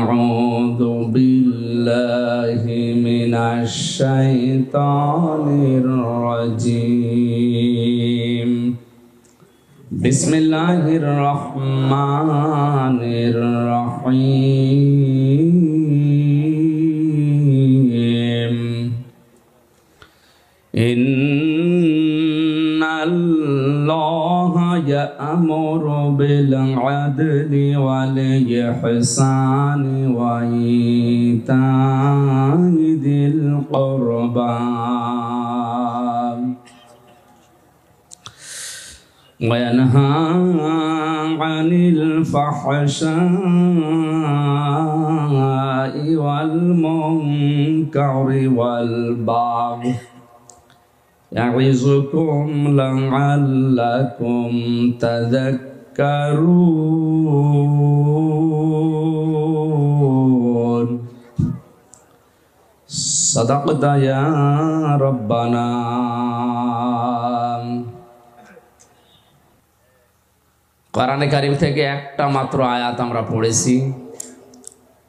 أعوذ بالله من الشيطان الرجيم بسم الله الرحمن الرحيم إن الله يأمر بالعدل والإحسان وإيتاء ذي القربى وينهى عن الفحشاء والمنكر والبغي يعظكم لعلكم تذكرون صدقت يا ربنا কোরআনে কারীম থেকে একটা মাত্র আয়াত আমরা পড়েছি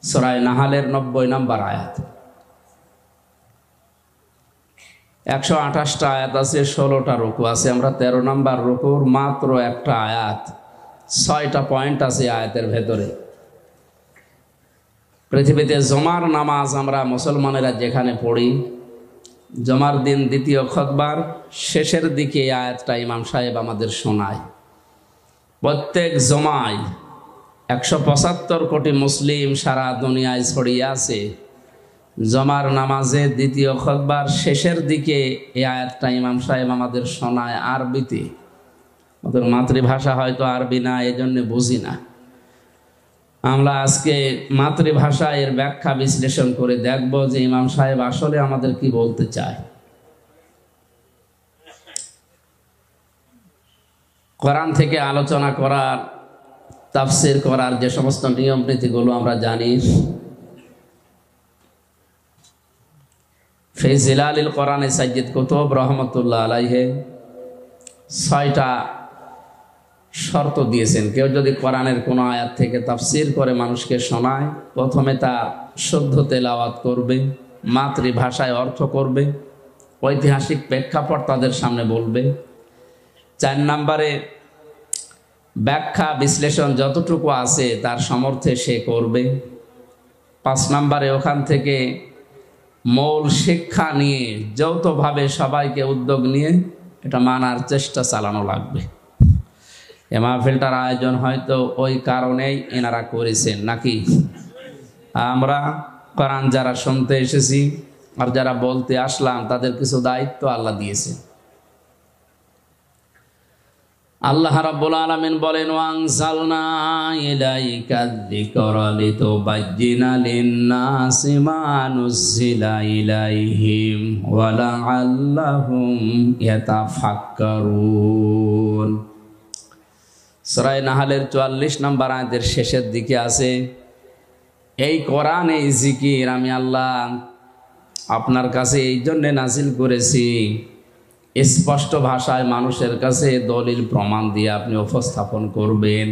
সূরা নাহালের 90 নম্বর আয়াত 128টা আয়াত আছে 16টা রুকু আছে আমরা 13 নম্বর রুকুর মাত্র একটা আয়াত 6টা পয়েন্ট আছে আয়াতের ভেতরে পৃথিবীতে জুমার নামাজ আমরা মুসলমানেরা যেখানে পড়ি জুমার দিন দ্বিতীয় খুতবার শেষের দিকে এই আয়াতটা ইমাম সাহেব আমাদের শোনায় প্রত্যেক জুমায় 175 কোটি মুসলিম সারা দুনিয়ায় ছড়িয়ে আছে জুমার নামাজে দ্বিতীয় খুতবার শেষের দিকে এই আয়াতটা ইমাম সাহেব আমাদের শোনায় আরবিতে আমাদের মাতৃভাষা হয়তো আরবি না এজন্য বুঝি না আমরা আজকে মাতৃভাষা এর ব্যাখ্যা বিশ্লেষণ করে দেখব যে ইমাম সাহেব আসলে আমাদের কি বলতে চায় কোরআন থেকে আলোচনা করার তাফসীর করার যে সমস্ত নিয়ম নীতিগুলো আমরা জানি ফি জিলালিল কোরআনে সাইয়্যিদ কুতুব রাহমাতুল্লাহ আলাইহি 6টা শর্ত দিয়েছেন কেউ যদি কোরআনের কোনো আয়াত থেকে তাফসীর করে মানুষকে শোনায় প্রথমে তা শুদ্ধ তেলাওয়াত করবে মাতৃভাষায় অর্থ করবে ঐতিহাসিক প্রেক্ষাপট তাদের সামনে বলবে 4 নম্বরে ব্যাখ্যা বিশ্লেষণ যতটুকু আছে তার সমর্থে সে করবে 5 নম্বরে ওখান থেকে মূল শিক্ষা নিয়ে যৌথভাবে সবাইকে উদ্যোগ নিয়ে এটা মানার চেষ্টা চালানো লাগবে এই মাহফিলটার আয়োজন হয়তো ওই কারণেই এনারা করেছেন নাকি আমরা কোরআন যারা শুনতে এসেছি আর যারা বলতে আসলাম তাদের কিছু দায়িত্ব আল্লাহ দিয়েছে আল্লাহ রাব্বুল আলামিন বলেন ওয়ানজালনা ইলাইকাদ যিকরা লিতুবাজ্জিনা লিন-নাসি মা নুযিলা ইলাইহিম ওয়া লাআল্লাহুম ইয়াতাফাক্কারুন সূরা নাহলের 44 নম্বর আয়াতের শেষের দিকে আছে এই কোরআন এই জিকির আমি আল্লাহ আপনার কাছে এই জন্য নাজিল করেছি স্পষ্ট ভাষায় মানুষের কাছে দলিল প্রমাণ দিয়ে আপনি উপস্থাপন করবেন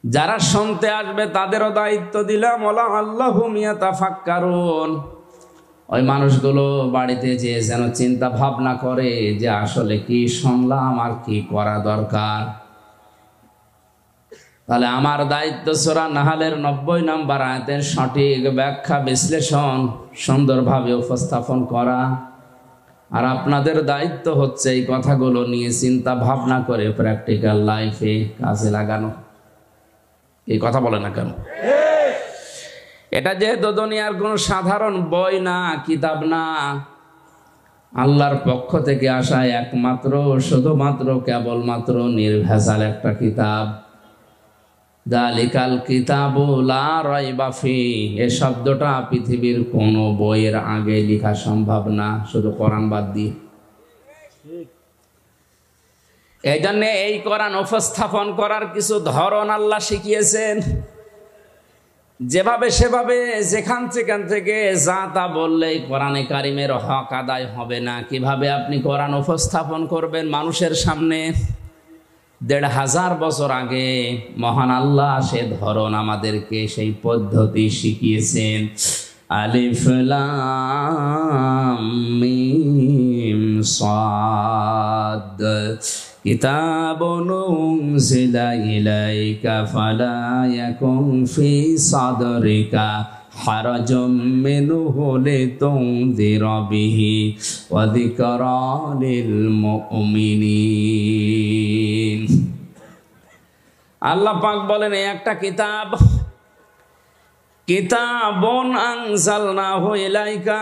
যারা শুনতে আসবে তাদেরও দায়িত্ব দিলাম ওয়ালা আল্লাহুম ইয়াতাফাক্কারুন ওই মানুষগুলো বাড়িতে যে যেন চিন্তা ভাবনা করে যে আসলে কি শুনলাম আর কি করা দরকার তাহলে আমার দায়িত্ব সূরা নাহলের 90 নম্বর আয়াতের সঠিক ব্যাখ্যা বিশ্লেষণ সুন্দরভাবে উপস্থাপন করা আর আপনাদের দায়িত্ব হচ্ছে এই কথাগুলো নিয়ে চিন্তা ভাবনা করে প্র্যাকটিক্যাল লাইফে কাজে লাগানো এই কথা বলে না কেন এটা যেহেতু দুনিয়ার কোনো সাধারণ বই না কিতাব না আল্লাহর পক্ষ থেকে আসা একমাত্র শুধুমাত্র কেবলমাত্র নির্ভেজাল একটা কিতাব যালিকাল কিতাবু লা রাইবা ফি এই শব্দটা পৃথিবীর কোনো বইয়ের আগে লেখা সম্ভব না শুধু কোরআন বাদ দিয়ে এই জন্য এই কোরআন উপস্থাপন করার কিছু ধরন আল্লাহ শিখিয়েছেন যেভাবে সেভাবে যেখান থেকে যা তা বললেই কোরআনে কারিমের হক আদায় হবে না কিভাবে আপনি কোরআন উপস্থাপন করবেন মানুষের সামনে ১৫০০ বছর আগে মহান আল্লাহ সে ধরন আমাদেরকে সেই পদ্ধতি শিখিয়েছেন। আলিফ লাম মিম সাদ কিতাবুন উনজিলা ইলাইকা ফালা ইয়াকুন ফি সাদরিকা হারাজুম মিনহু লিতুনযিরা বিহি ওয়া যিকরা লিল মুমিনিন। আল্লাহ পাক বলেন এই একটা কিতাব, কিতাবুন আনজালনাহু ইলাইকা,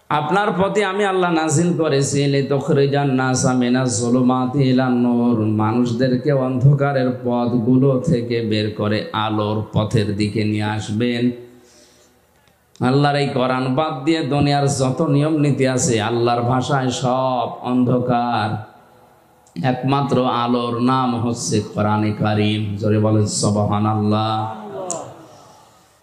আপনার প্রতি আমি আল্লাহ নাজিল করেছি লিতুখরিজান নাসা মিনাজ যুলুমাতি ইলান নূর, মানুষদেরকে অন্ধকারের পথগুলো থেকে বের করে আলোর পথের দিকে নিয়ে আসবেন। আল্লাহর এই কোরআন বাদ দিয়ে দুনিয়ার যত নিয়ম নীতি আছে আল্লাহর ভাষায় সব অন্ধকার, একমাত্র আলোর নাম হচ্ছে কোরআনে কারীম। জোরে বলেন সুবহানাল্লাহ।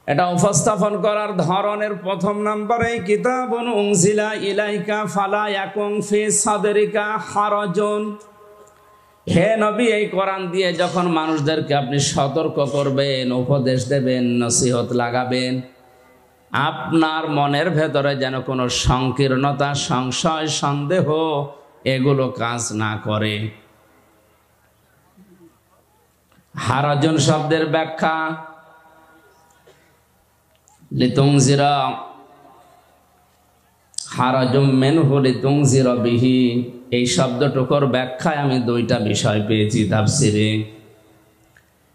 এটা উপস্থাপন করার ধরনের প্রথম নম্বরে কিতাবুন উনজিলা ইলাইকা ফালা ইয়াকুন ফি সাদরিকা হারাজুন। হে নবী, এই কোরআন দিয়ে যখন মানুষদেরকে আপনি সতর্ক করবেন, উপদেশ দেবেন, নসিহত লাগাবেন, আপনার মনের ভেতরে যেন কোনো সংকীর্ণতা, সংশয়, সন্দেহ এগুলো কাজ না করে। হারাজুন শব্দের ব্যাখ্যা লিতুনজিরা, হারাজুম মিনহু লিতুনজিরা বিহি, এই শব্দটুকুর ব্যাখ্যায় আমি দুইটা বিষয় পেয়েছি তাফসিরে।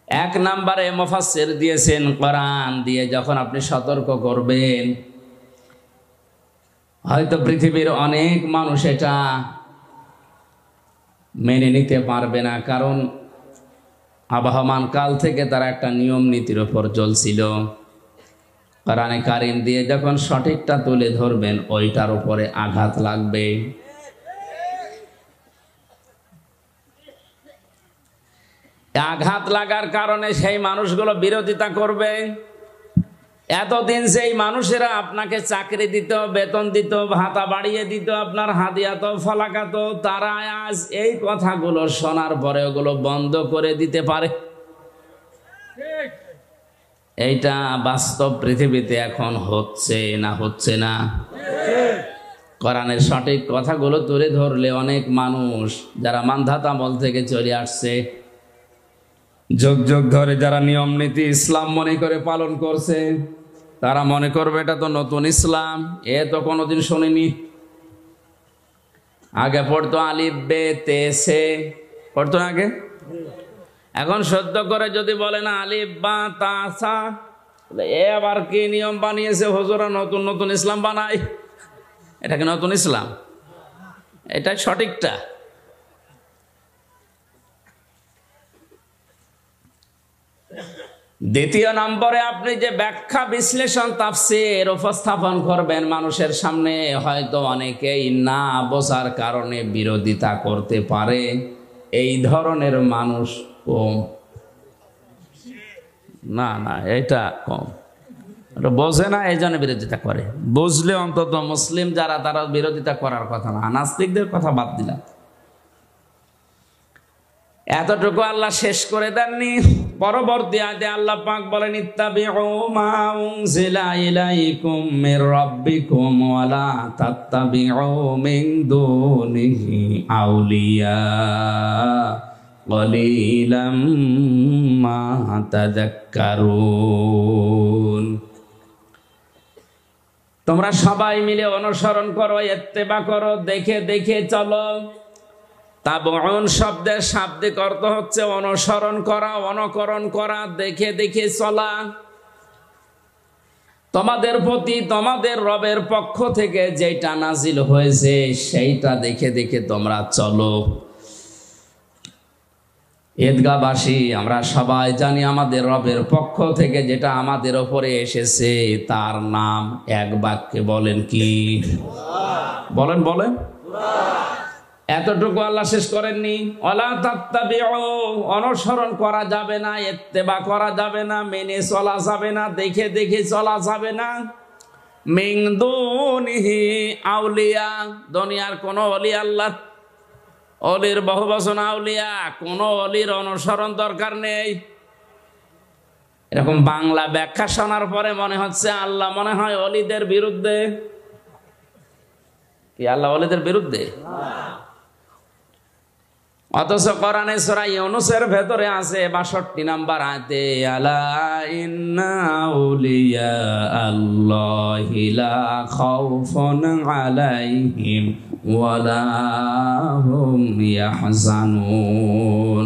এক নম্বরে মুফাসসির দিয়েছেন কোরআন দিয়ে যখন আপনি সতর্ক করবেন, হয়তো পৃথিবীর অনেক মানুষ এটা মেনে নিতে পারবে না, কারণ আবহমান কাল থেকে তারা একটা নিয়ম নীতির উপর চলছিল। কোরআনে কারীম দিয়ে যখন সঠিকটা তুলে ধরবেন ওইটার উপরে আঘাত লাগবে। আঘাত লাগার কারণে সেই মানুষগুলো বিরোধিতা করবে। এতদিন সেই মানুষেরা আপনাকে চাকরি দিত, বেতন দিত, ভাতা বাড়িয়ে দিত, আপনার হাদিয়াত ফলাকাত, তারা আজ এই কথাগুলো শোনার পরে ওগুলো বন্ধ করে দিতে পারে। এইটা বাস্তব পৃথিবীতে এখন হচ্ছে না, হচ্ছে না? কোরআনের সঠিক কথাগুলো তুলে ধরলে অনেক মানুষ যারা মানধাতামল থেকে চলে আসছে, যুগ যুগ ধরে যারা নিয়ম নীতি ইসলাম মনে করে পালন করছে, তারা মনে করবে এটা তো নতুন ইসলাম, এ তো কোনোদিন শুনিনি। আগে পড়তো আলিফ বে তে সে, পড়তো আগে। এখন সদ্য করে যদি বলে না আলিফ বা তা সা, এ আবার কি নিয়ম বানিয়েছে হুজুরা, নতুন নতুন ইসলাম বানায়, এটা কি নতুন ইসলাম? এটাই সঠিকটা। দ্বিতীয় নম্বরে আপনি যে ব্যাখ্যা, বিশ্লেষণ, তাফসীর উপস্থাপন করবেন মানুষের সামনে, হয়তো অনেকেই না বোঝার কারণে বিরোধিতা করতে পারে। এই ধরনের মানুষ কম, না না এটা কম, বোঝে না এই জন্য বিরোধিতা করে। বুঝলে অন্তত মুসলিম যারা, তারা বিরোধিতা করার কথা না। নাস্তিকদের কথা বাদ দিলাম। এতটুকু আল্লাহ শেষ করে দেননি। পরবর্তী আয়াতে আল্লাহ পাক বলেন ইত্তাবিউ মা উনজিলা ইলাইকুম মির রাব্বিকুম ওয়া লা তাত্তাবিউ মিন দুনিহি আউলিয়া ক্বালিলাম মা তাযাক্কারুন। তোমরা সবাই মিলে অনুসরণ করো, ইত্তেবা করো, দেখে দেখে চলো। তাবউন শব্দের শাব্দিক অর্থ হচ্ছে অনুসরণ করা, অনুকরণ করা, দেখে দেখে চলা। তোমাদের প্রতি তোমাদের রবের পক্ষ থেকে যেটা নাজিল হয়েছে সেইটা দেখে দেখে তোমরা চলো। ঈদগাহবাসী আমরা সবাই জানি আমাদের রবের পক্ষ থেকে যেটা আমাদের উপরে এসেছে তার নাম এক বাক্যে বলেন কি? বলেন বলেন। এতটুকু আল্লাহ শেষ করেননি। ওয়ালা তাত্তাবিউ, অনুসরণ করা যাবে না, ইত্তেবা করা যাবে না, মেনে চলা যাবে না, দেখে দেখে চলা যাবে না। মিন দুনিহি আউলিয়া, দুনিয়ার কোন ওলি আল্লাহ অলির বহু বচন আউলিয়া, কোন অলির অনুসরণ দরকার নেই। এরকম বাংলা ব্যাখ্যা শোনার পরে মনে হচ্ছে আল্লাহ মনে হয় অলিদের বিরুদ্ধে। কি আল্লাহ অলিদের বিরুদ্ধে? অথচ কোরআনে সূরা ইউনূসের ভেতরে আছে ৬২ নম্বর আয়াতে, আলা ইন্না আউলিয়া আল্লাহি লা খাউফুন আলাইহিম ওয়ালা হুম ইয়াহজানুন।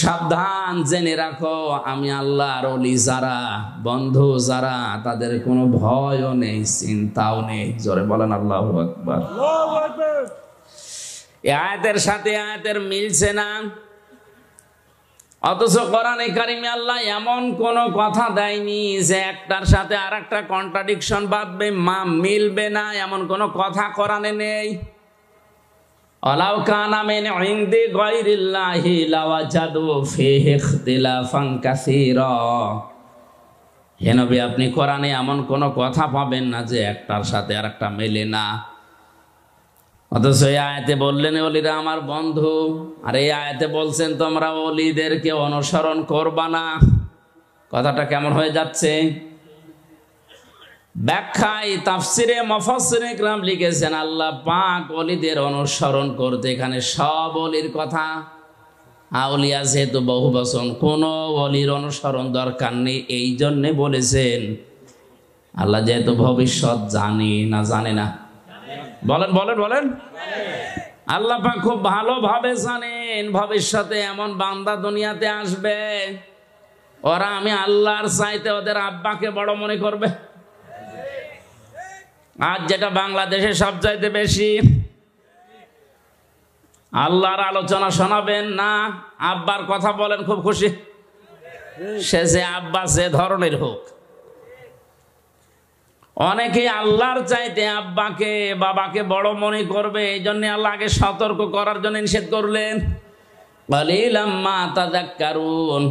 সাবধান, জেনে রাখো আমি আল্লাহর ওলি যারা, বন্ধু যারা, তাদের কোনো ভয়ও নেই, চিন্তাও নেই। জোরে বলেন আল্লাহু আকবার। এই আয়াতের সাথে আয়াতের মিলছে না, অথচ কোরআনে কারিমে আল্লাহ এমন কোন কথা দেয়নি যে একটার সাথে আর একটা কন্ট্রাডিকশন বাঁধবে, মিলবে না, এমন কোন কথা কোরআনে নেই। আলাউ কানা মিন ইনদি গায়রিল্লাহি লাওয়াজাদু ফীহি ইখতিলাফান কাসীরা। হে নবী, আপনি কোরআনে এমন কোন কথা পাবেন না যে একটার সাথে আর একটা মেলে না। অথচ এই আয়াতে বললেন ওলিরা আমার বন্ধু, আর এই আয়াতে বলছেন তোমরা ওলিদেরকে অনুসরণ করবা না। কথাটা কেমন হয়ে যাচ্ছে? ব্যাখ্যায় তাফসিরে মুফাসসিরিন কিরাম লিখেছেন আল্লাহ পাক ওলিদের অনুসরণ করতে এখানে সব ওলির কথা, আউলিয়া যেহেতু বহু বচন, কোন ওলির অনুসরণ দরকার নেই, এই জন্যে বলেছেন। আল্লাহ যেহেতু ভবিষ্যৎ জানে না, জানে না? বলেন বলেন বলেন। আল্লাহ পাক খুব ভালোভাবে জানেন ভবিষ্যতে এমন বান্দা দুনিয়াতে আসবে, ওরা আমি আল্লাহর চাইতে ওদের আব্বাকে বড় মনে করবে। আজ যেটা বাংলাদেশে সবচাইতে বেশি, আল্লাহর আলোচনা শোনাবেন না, আব্বার কথা বলেন খুব খুশি, সে যে আব্বা যে ধরনের হোক। অনেকেই আল্লাহর চাইতে আব্বাকে বাবাকে বড় মনে করবে, এই জন্য আল্লাহ আগে সতর্ক করার জন্য নিষেধ করলেন। কালিলাম মা তাযাক্কারুন।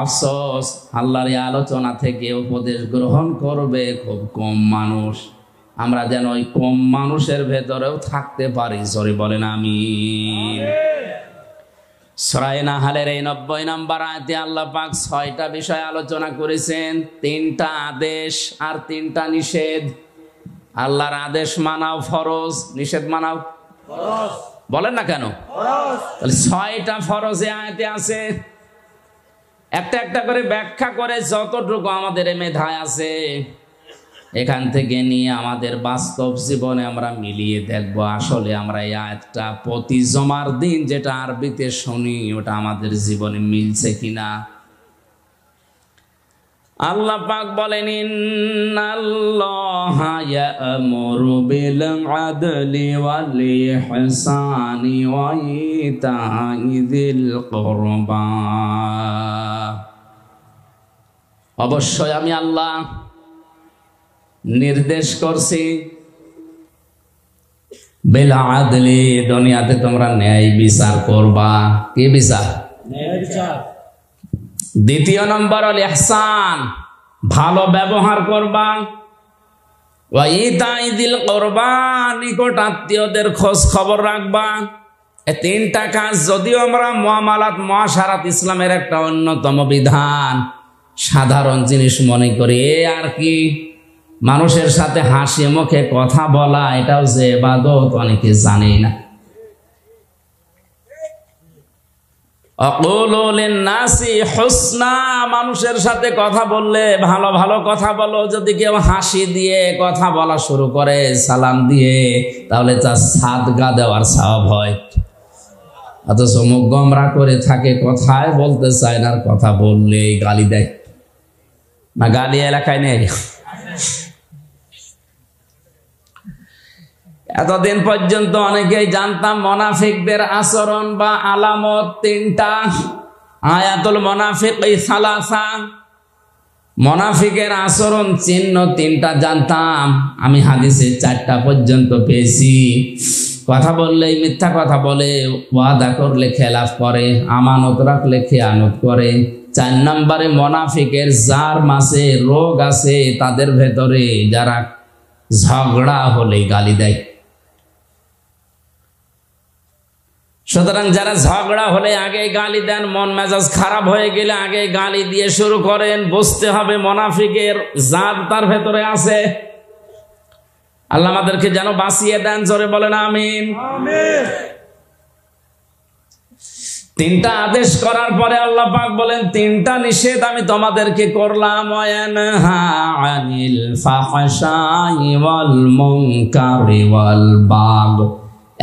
আফসোস, আল্লাহর এই আলোচনা থেকে উপদেশ গ্রহণ করবে খুব কম মানুষ। আমরা যেন ওই কম মানুষের ভেতরেও থাকতে পারি। জোরে বলেন আমিন। সূরা নাহলের এই ৯০ নম্বর আয়াতে আল্লাহ পাক ৬টা বিষয় আলোচনা করেছেন, ৩টা আদেশ আর ৩টা নিষেধ। আল্লাহর আদেশ মানাও ফরজ, নিষেধ মানাও ফরজ। বলেন না কেন? তাহলে ৬টা ফরজ এই আয়াতে আছে। একটা একটা করে ব্যাখ্যা করে যতটুকু আমাদের মেধায় আছে এখান থেকে নিয়ে আমাদের বাস্তব জীবনে আমরা মিলিয়ে দেখব আসলে আমরা এই আয়াতটা প্রতি জুমার দিন যেটা আরবিতে শুনি ওটা আমাদের জীবনে মিলছে কিনা। আল্লাহ পাক বলেন, ইন্নাল্লাহা ইয়া'মুরু বিল আদলি ওয়াল ইহসানি ওয়া ইতা'i যিল কুরবা। অবশ্যই আমি আল্লাহ নির্দেশ করছি বিল আদলি, দুনিয়াতে তোমরা ন্যায় বিচার করবা। কি বিচার? ন্যায় বিচার। দ্বিতীয় নম্বর হল ইহসান, ভালো ব্যবহার করবা। ওয়া ইতা'i যিল কুরবা, নিকট আত্মীয়দের খোঁজ খবর রাখবা। এই ৩টা কাজ যদিও আমরা মুআমালাত মুআশারাত ইসলামের একটা অন্যতম বিধান, সাধারণ জিনিস মনে করি, আর কি মানুষের সাথে হাসি মুখে কথা বলা এটাও যে ইবাদত অনেকে জানেই না। আকুলু লিন-নাসি হুসনা, মানুষের সাথে কথা বললে ভালো ভালো কথা বলো। যদি কেউ হাসি দিয়ে কথা বলা শুরু করে, সালাম দিয়ে, তাহলে তার সাদকা দেওয়ার সওয়াব হয়। অথচ মুখ গোমরা করে থাকে, কথায় বলতে চায় না, কথা বললেই গালি দেয়। না গালি এলাকায় নেই? এতদিন পর্যন্ত অনেকেই জানতাম মুনাফিকদের আচরণ বা আলামত ৩টা। আয়াতুল মুনাফিক সালাসা, মুনাফিকের আচরণ চিহ্ন ৩টা জানতাম আমি, হাদিসে 4টা পর্যন্ত পেয়েছি। কথা বললেই মিথ্যা কথা বলে, ওয়াদা করলে খেলাফ করে, আমানত রাখলে খেয়ানত করে। ৪ নম্বরে মুনাফিকের যার মাঝে রোগ আছে, তাদের ভেতরে যারা ঝগড়া হলে গালি দেয়। সুতরাং যারা ঝগড়া হলে আগে গালি দেন, মন মেজাজ খারাপ হয়ে গেলে আগে গালি দিয়ে শুরু করেন, বুঝতে হবে মুনাফিকের জাত তার ভেতরে আছে। আল্লাহ আমাদেরকে যেন বাঁচিয়ে দেন, জোরে বলেন আমিন। তিনটা আদেশ করার পরে আল্লাহ পাক বলেন তিনটা নিষেধ আমি তোমাদেরকে করলাম। ওয়ানহা আনিল ফাহশাই ওয়াল মুনকারি ওয়াল বাগ।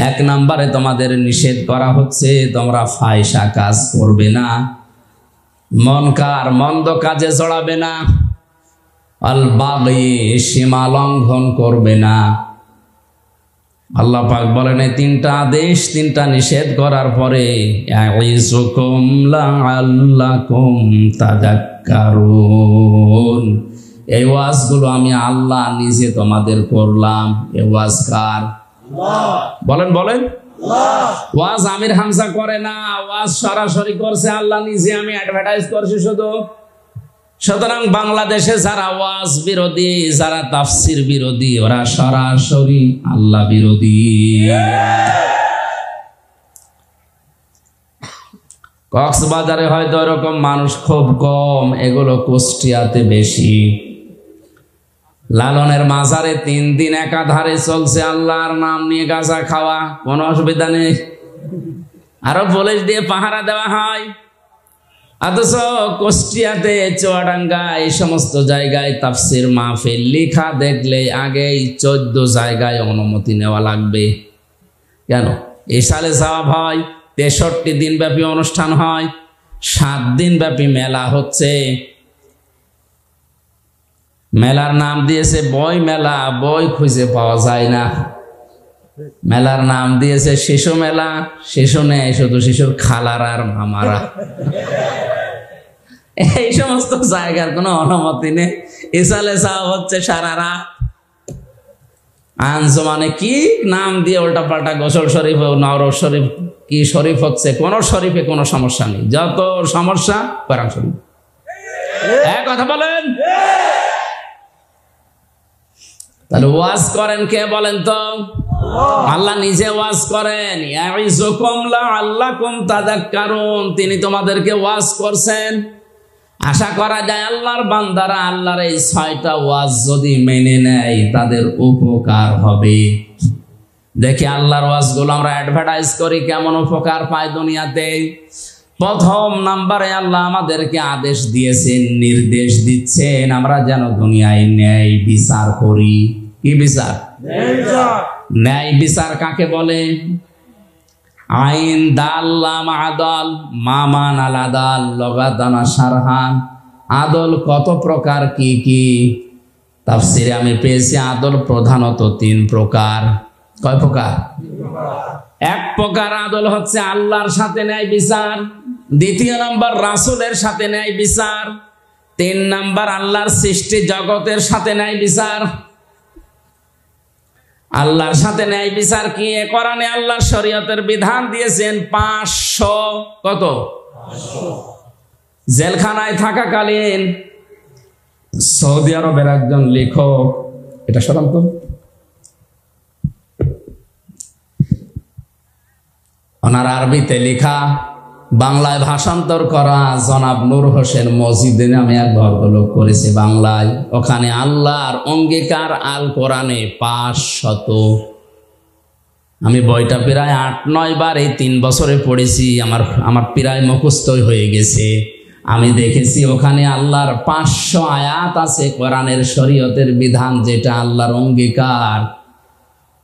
এক নম্বরে তোমাদের নিষেধ করা হচ্ছে তোমরা ফাহিশা কাজ করবে না, মুনকার মন্দ কাজে জড়াবে না, আল বাগি সীমা লঙ্ঘন করবে না। আল্লাহ পাক বলেন এই তিনটা আদেশ তিনটা নিষেধ করার পরে ইয়াইযুকুম লাআল্লাকুম তাযাক্কারুন, এই ওয়াজগুলো আমি আল্লাহ নিজে তোমাদের করলাম। এই ওয়াজ কার? বলেন বলেন। ওয়াজ আমির হামজা করে না, ওয়াজ সরাসরি করছে আল্লাহ নিজে, আমি অ্যাডভার্টাইজ করছি শুধু। সুতরাং বাংলাদেশে যারা ওয়াজ বিরোধী, যারা তাফসির বিরোধী, ওরা সরাসরি আল্লাহ বিরোধী। কক্সবাজারে হয়তো এরকম মানুষ খুব কম, এগুলো কুষ্টিয়াতে বেশি। লালনের মাজারে 3 দিন একাধারে চলছে আল্লাহর নাম নিয়ে গাঁজা খাওয়া, কোনো অসুবিধা নেই, আরো পুলিশ দিয়ে পাহারা দেওয়া হয়। অথচ কুষ্টিয়াতে, চুয়াডাঙ্গা, এই সমস্ত জায়গায় তাফসির মাহফিল লেখা দেখলে আগেই 14 জায়গায় অনুমতি নেওয়া লাগবে। কেন? এই সালে সওয়াব হয়, 63 দিন ব্যাপী অনুষ্ঠান হয়, 7 দিন ব্যাপী মেলা হচ্ছে। মেলার নাম দিয়েছে বই মেলা, বই খুঁজে পাওয়া যায় না। মেলার নাম দিয়েছে শিশু মেলা, শিশু নেই, শুধু শিশুর খালারা আর মামারা। এই সমস্ত জায়গার কোনো অনুমতি নেই। ইসালে সওয়াব হচ্ছে সারা রাত। আঞ্জুমানে কি নাম দিয়ে উল্টা পাল্টা, গোসল শরীফ, নওরোজ শরীফ, কি শরীফ হচ্ছে, কোন শরীফে কোনো সমস্যা নেই, যত সমস্যা কোরআন শরীফ। এক কথা বলেন। তাহলে ওয়াজ করেন কে বলেন তো? আল্লাহ নিজে ওয়াজ করেন। ইয়াইযুকুম লাআল্লাকুম তাযাক্কারুন, তিনি তোমাদেরকে ওয়াজ করছেন। আশা করা যায় আল্লাহর বান্দারা আল্লাহর এই 6টা ওয়াজ যদি মেনে নেয় তাদের উপকার হবে। দেখি আল্লাহর ওয়াজগুলো আমরা অ্যাডভার্টাইজ করি, কেমন উপকার পায় দুনিয়াতে। প্রথম নাম্বারে আল্লাহ আমাদেরকে আদেশ দিয়েছেন, নির্দেশ দিচ্ছেন আমরা যেন দুনিয়ায় ন্যায় বিচার করি। কি বিচার? ন্যায় বিচার কাকে বলে? আইন দাল্লাম আদাল মামান আল আদাল লগাদানা সারহান। আদল কত প্রকার, কি কি? তাফসিরে আমি পেয়েছি আদল প্রধানত 3 প্রকার। কয় প্রকার? 1 প্রকার আদল হচ্ছে আল্লাহর সাথে ন্যায় বিচার, 2 নম্বর রাসূলের সাথে ন্যায় বিচার, 3 নম্বর আল্লাহর সৃষ্টি জগতের সাথে ন্যায় বিচার। আল্লাহর সাথে ন্যায় বিচার কি? কোরআনে আল্লাহর শরীয়তের বিধান দিয়েছেন 500। কত? জেলখানায় থাকাকালীন সৌদি আরবের একজন লেখক, এটা শোনান তো, ওনার আরবিতে লেখা, বাংলায় ভাষান্তর করা জনাব নূর হোসেন মজিদে নামে এক ভদ্রলোক করেছে বাংলায়। ওখানে আল্লাহর অঙ্গীকার আল কোরআনে 500। আমি বইটা প্রায় 8-9 বার এই 3 বছরে পড়েছি, আমার প্রায় মুখস্থই হয়ে গেছে। আমি দেখেছি ওখানে আল্লাহর 500 আয়াত আছে কোরআনের শরীয়তের বিধান, যেটা আল্লাহর অঙ্গীকার।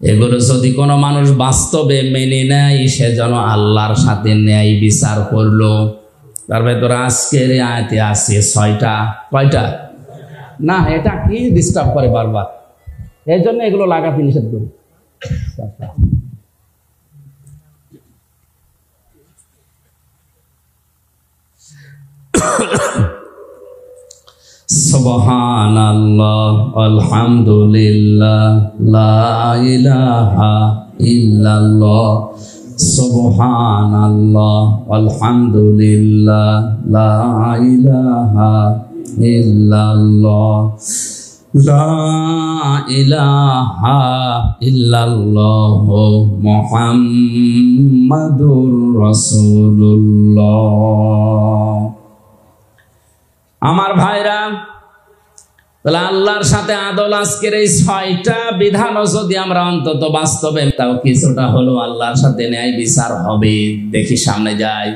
এগুলো যদি কোনো মানুষ বাস্তবে মেনে নেয়, সে যেন আল্লাহর সাথে ন্যায় বিচার করলো। তার ভেতরে আজকের আয়াতে আছে 6টা। কয়টা? না, এটা কি ডিস্টার্ব করে বারবার, এই জন্য এগুলো লাগাতে নিষেধ করি। সুবহানাল্লাহ আলহামদুলিল্লাহ লা ইলাহা ইল্লাল্লাহ। সুবহানাল্লাহ আলহামদুলিল্লাহ লা ইলাহা ইল্লাল্লাহ লা ইলাহা ইল্লাল্লাহু মুহাম্মাদুর রাসূলুল্লাহ। আমার ভাইরা, তাহলে আল্লাহর সাথে আদল আজকের এই 6টা বিধানও যদি আমরা অন্তত বাস্তবে তাও কিছুটা হলো আল্লাহর সাথে ন্যায় বিচার হবে, দেখি সামনে যাই।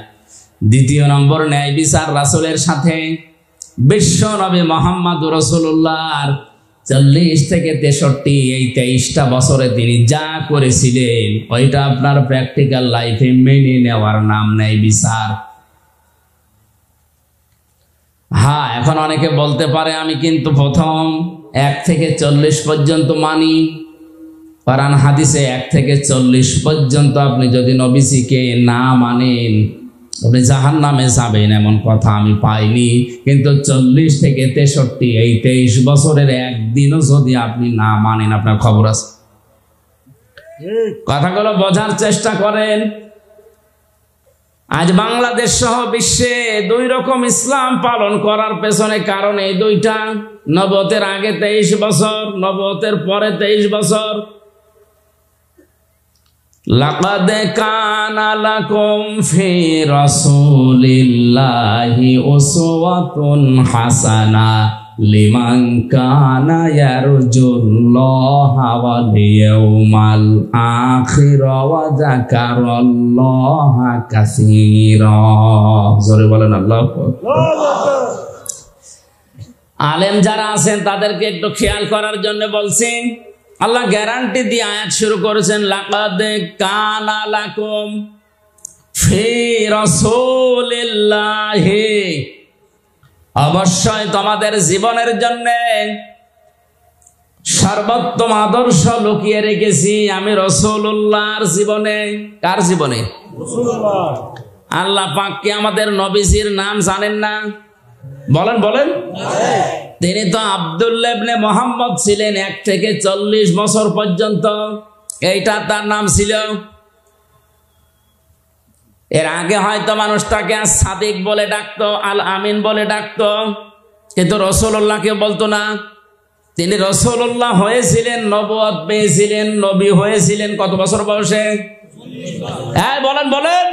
দ্বিতীয় নম্বর, ন্যায় বিচার রাসূলের সাথে। বিশ্ব নবী মুহাম্মদুর রাসূলুল্লাহর 40 থেকে 63 এই 23টা বছরে তিনি যা করেছিলেন ওইটা আপনার প্র্যাকটিক্যাল লাইফে মেনে নেওয়ার নাম ন্যায় বিচার। হ্যাঁ, এখন অনেকে বলতে পারে আমি কিন্তু প্রথম 1 থেকে 40 পর্যন্ত মানি। কোরআন হাদিসে 1 থেকে 40 পর্যন্ত আপনি যদি নবীজিকে না মানেন আপনি জাহান্নামে যাবেন এমন কথা আমি পাইনি। কিন্তু 40 থেকে 63 এই 23 বছরের একদিনও যদি আপনি না মানেন আপনার খবর আছে। কথাগুলো বোঝার চেষ্টা করেন। আজ বাংলাদেশ সহ বিশ্বে 2 রকম ইসলাম পালন করার পেছনে কারণ এই 2টা। নবুয়তের আগে 23 বছর, নবুয়তের পরে 23 বছর। লাকাদ কানা লাকুম ফি রাসূলিল্লাহি উসওয়াতুন হাসানা লিমান কানা ইয়ারজুল্লাহা ওয়াল ইয়াউমাল আখির ওয়া যাকারাল্লাহা কাসীরা। জোরে বলেন আল্লাহু আকবার। আলেম যারা আছেন তাদেরকে একটু খেয়াল করার জন্য বলছি। আল্লাহ গ্যারান্টি দিয়ে আয়াত শুরু করেছেন, লাকাদ কানা লাকুম ফি রাসূলিল্লাহি, অবশ্যই তোমাদের জীবনের জন্য সর্বোত্তম আদর্শ লুকিয়ে রেখেছি আমি রাসূলুল্লাহর জীবনে। কার জীবনে? রাসূলুল্লাহ। আল্লাহ পাক কি আমাদের নবীজির নাম জানেন না? বলেন বলেন। তিনি তো আব্দুল্লাহ ইবনে মুহাম্মদ ছিলেন 1 থেকে 40 বছর পর্যন্ত, এইটা তার নাম ছিল। এর আগে হয়তো মানুষ তাকে সাদিক বলে ডাকতো, আল আমিন বলে ডাকতো, কিন্তু রাসূলুল্লাহকে বলতো না। তিনি রাসূলুল্লাহ হয়েছিলেন, নবুয়ত পেয়েছিলেন, নবী হয়েছিলেন কত বছর বয়সে? হ্যাঁ বলেন বলেন।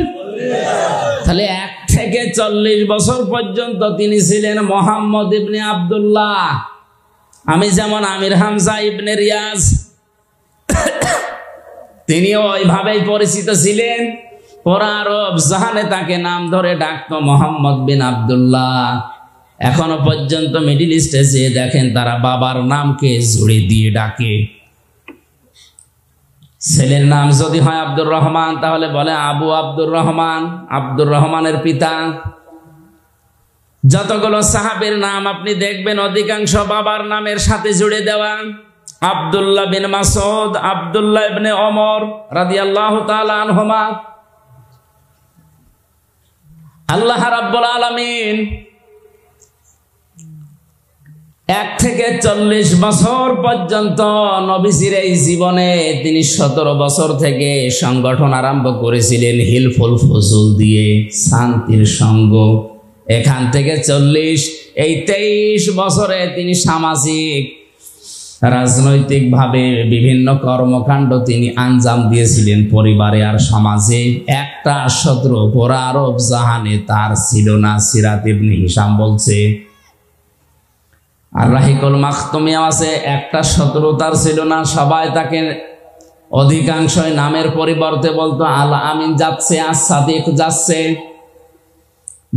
তাহলে 1 থেকে 40 বছর পর্যন্ত তিনি ছিলেন মুহাম্মদ ইবনে আব্দুল্লাহ। আমি যেমন আমির হামজা ইবনে রিয়াজ, তিনিও ওইভাবেই পরিচিত ছিলেন। পুরা আরব জাহানে তাকে নাম ধরে ডাকতো মুহাম্মদ বিন আব্দুল্লাহ। এখনো পর্যন্ত মিডল ইস্টে যে দেখেন তারা বাবার নামকে জুড়ে দিয়ে ডাকে। ছেলের নাম যদি হয় আব্দুর রহমান তাহলে বলে আবু আব্দুর রহমান, আব্দুর রহমানের পিতা। যতগুলো সাহাবীর নাম আপনি দেখবেন অধিকাংশ বাবার নামের সাথে জুড়ে দেওয়া। আব্দুল্লাহ বিন মাসউদ, আব্দুল্লাহ ইবনে ওমর রাদিয়াল্লাহু তাআলা আনহুমা। আল্লাহ রাব্বুল আলামিন 1 থেকে 40 বছর পর্যন্ত নবীজির এই জীবনে তিনি 17 বছর থেকে সংগঠন আরম্ভ করেছিলেন হিলফুল ফুজুল দিয়ে, শান্তির সঙ্গ। এখান থেকে 40 এই 23 বছরে তিনি সামাজিক রাজনৈতিকভাবে বিভিন্ন কর্মকাণ্ড তিনি আঞ্জাম দিয়েছিলেন পরিবারে আর সমাজে। একটা শত্রু পুরা আরব জাহানে তার ছিল না। সিরাত ইবনে হিশাম বলছে, আর রাহিকুল মাখতুমিয়া আছে, একটা শত্রু তার ছিল না। সবাই তাকে অধিকাংশই নামের পরিবর্তে বলতো আল আমিন যাচ্ছে, আর সাদিক যাচ্ছে।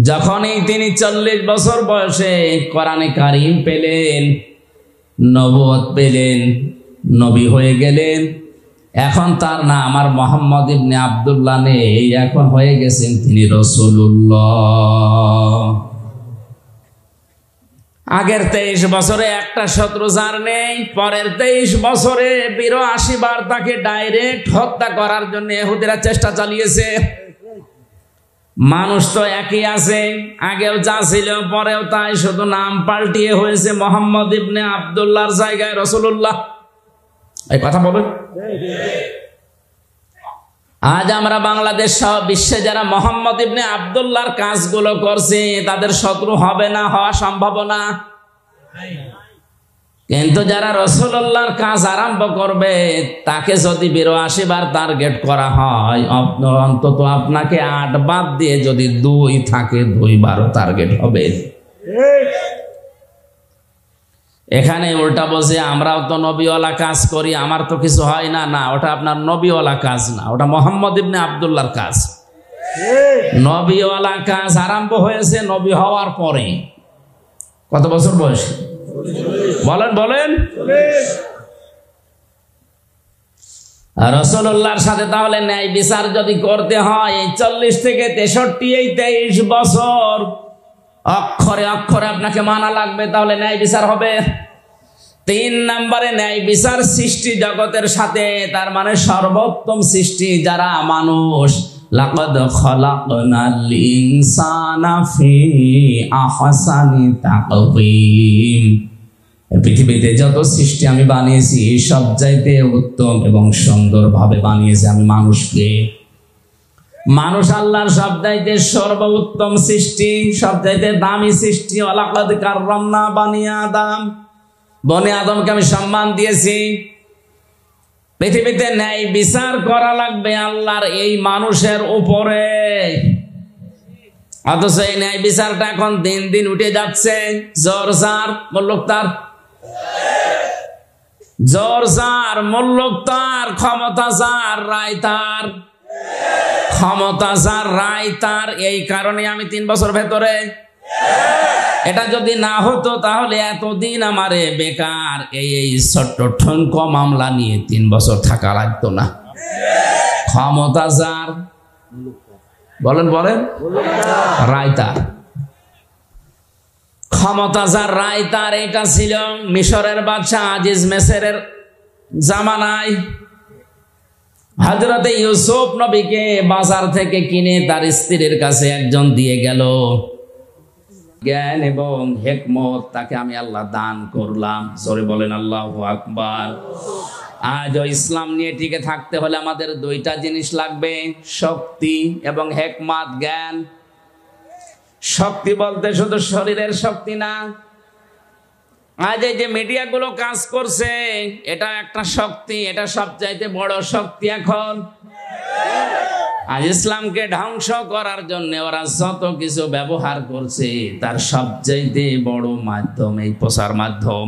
যখনই তিনি 40 বছর বয়সে কোরআনে কারীম পেলেন, নবুয়ত পেলেন, নবী হয়ে গেলেন, এখন তার নাম আর মুহাম্মদ ইবনে আব্দুল্লাহ নেই, এখন হয়ে গেছেন তিনি রাসূলুল্লাহ। আগের 23 বছরে একটা শত্রু যার নেই, পরের 23 বছরে 82 বার তাকে ডাইরেক্ট হত্যা করার জন্য ইহুদিরা চেষ্টা চালিয়েছে। মানুষ তো একই আছে, আগেও যা ছিল পরেও তাই, শুধু নাম পাল্টিয়ে হয়েছে মুহাম্মদ ইবনে আব্দুল্লাহর জায়গায় রাসূলুল্লাহ। এই কথা বলেন। আজ আমরা বাংলাদেশ সহ বিশ্বে যারা মুহাম্মদ ইবনে আব্দুল্লাহর কাজগুলো করছে তাদের শত্রু হবে না, হওয়া সম্ভাবনা। কিন্তু যারা রাসূলুল্লাহর কাজ আরম্ভ করবে তাকে যদি ৮২ বার টার্গেট করা হয়, অন্তত আপনাকে ৮ বাদ দিয়ে যদি ২ থাকে ২ বারও টার্গেট হবে। এখানে উল্টা বলছে আমরাও তো নবীওয়ালা কাজ করি, আমার তো কিছু হয় না। না, ওটা আপনার নবীওয়ালা কাজ না, ওটা মোহাম্মদ ইবনে আব্দুল্লাহর কাজ। নবীওয়ালা কাজ আরম্ভ হয়েছে নবী হওয়ার পরে। কত বছর বয়স বলেন বলেন? রাসূলুল্লাহর সাথে তাহলে ন্যায় বিচার যদি করতে হয় ৪০ থেকে ৬৩, এই ২৩ বছর অক্ষরে অক্ষরে আপনাকে মানা লাগবে, তাহলে ন্যায় বিচার হবে। ৩ নম্বরে ন্যায় বিচার সৃষ্টি জগতের সাথে, তার মানে সর্বোত্তম সৃষ্টি যারা মানুষ। লাকাদ খালাকনাল ইনসানা ফি আহসানি তাকওয়িম। পৃথিবীতে যত সৃষ্টি আমি বানিয়েছি সবচাইতে উত্তম এবং সুন্দরভাবে বানিয়েছি আমি মানুষকে। মানুষ আল্লাহর সবচাইতে সর্বোত্তম সৃষ্টি, সবচাইতে দামি সৃষ্টি। ওয়ালাকাদ কাররামনা বানি আদম, বনি আদমকে আমি সম্মান দিয়েছি। পৃথিবীতে ন্যায় বিচার করা লাগবে আল্লাহর এই মানুষের উপরে, অথচ এই ন্যায় বিচারটা এখন দিন দিন উঠে যাচ্ছে। জোর যার মুল্লুক তার, জোর যার মুল্লুক তার, ক্ষমতা যার রায় তার, ক্ষমতা যার রায় তার। এই কারণে আমি ৩ বছর ভেতরে, এটা যদি না হতো তাহলে এতদিন আমারে বেকার এই ছোট্ট ঠনক মামলা নিয়ে ৩ বছর থাকা লাগতো না। ক্ষমতা যার, বলেন বলেন, রায় তার, ক্ষমতা যার রায় তার। এটা ছিল মিশরের বাদশা আজিজ মেসরের জামানায়। হযরতে ইউসুফ নবীকে বাজার থেকে কিনে তার স্ত্রীর কাছে একজন দিয়ে গেল। জ্ঞান এবং হিকমত তাকে আমি আল্লাহ দান করলাম। জোরে বলেন আল্লাহু আকবার। আজ ইসলাম নিয়ে টিকে থাকতে হলে আমাদের 2টা জিনিস লাগবে, শক্তি এবং হিকমত, জ্ঞান। শক্তি বলতে শুধু শরীরের শক্তি না, আজ এই যে মিডিয়াগুলো কাজ করছে এটা একটা শক্তি, এটা সবচাইতে বড় শক্তি। এখন আজ ইসলামকে ধ্বংস করার জন্য ওরা যত কিছু ব্যবহার করছে তার সবচাইতে বড় মাধ্যম এই প্রচার মাধ্যম।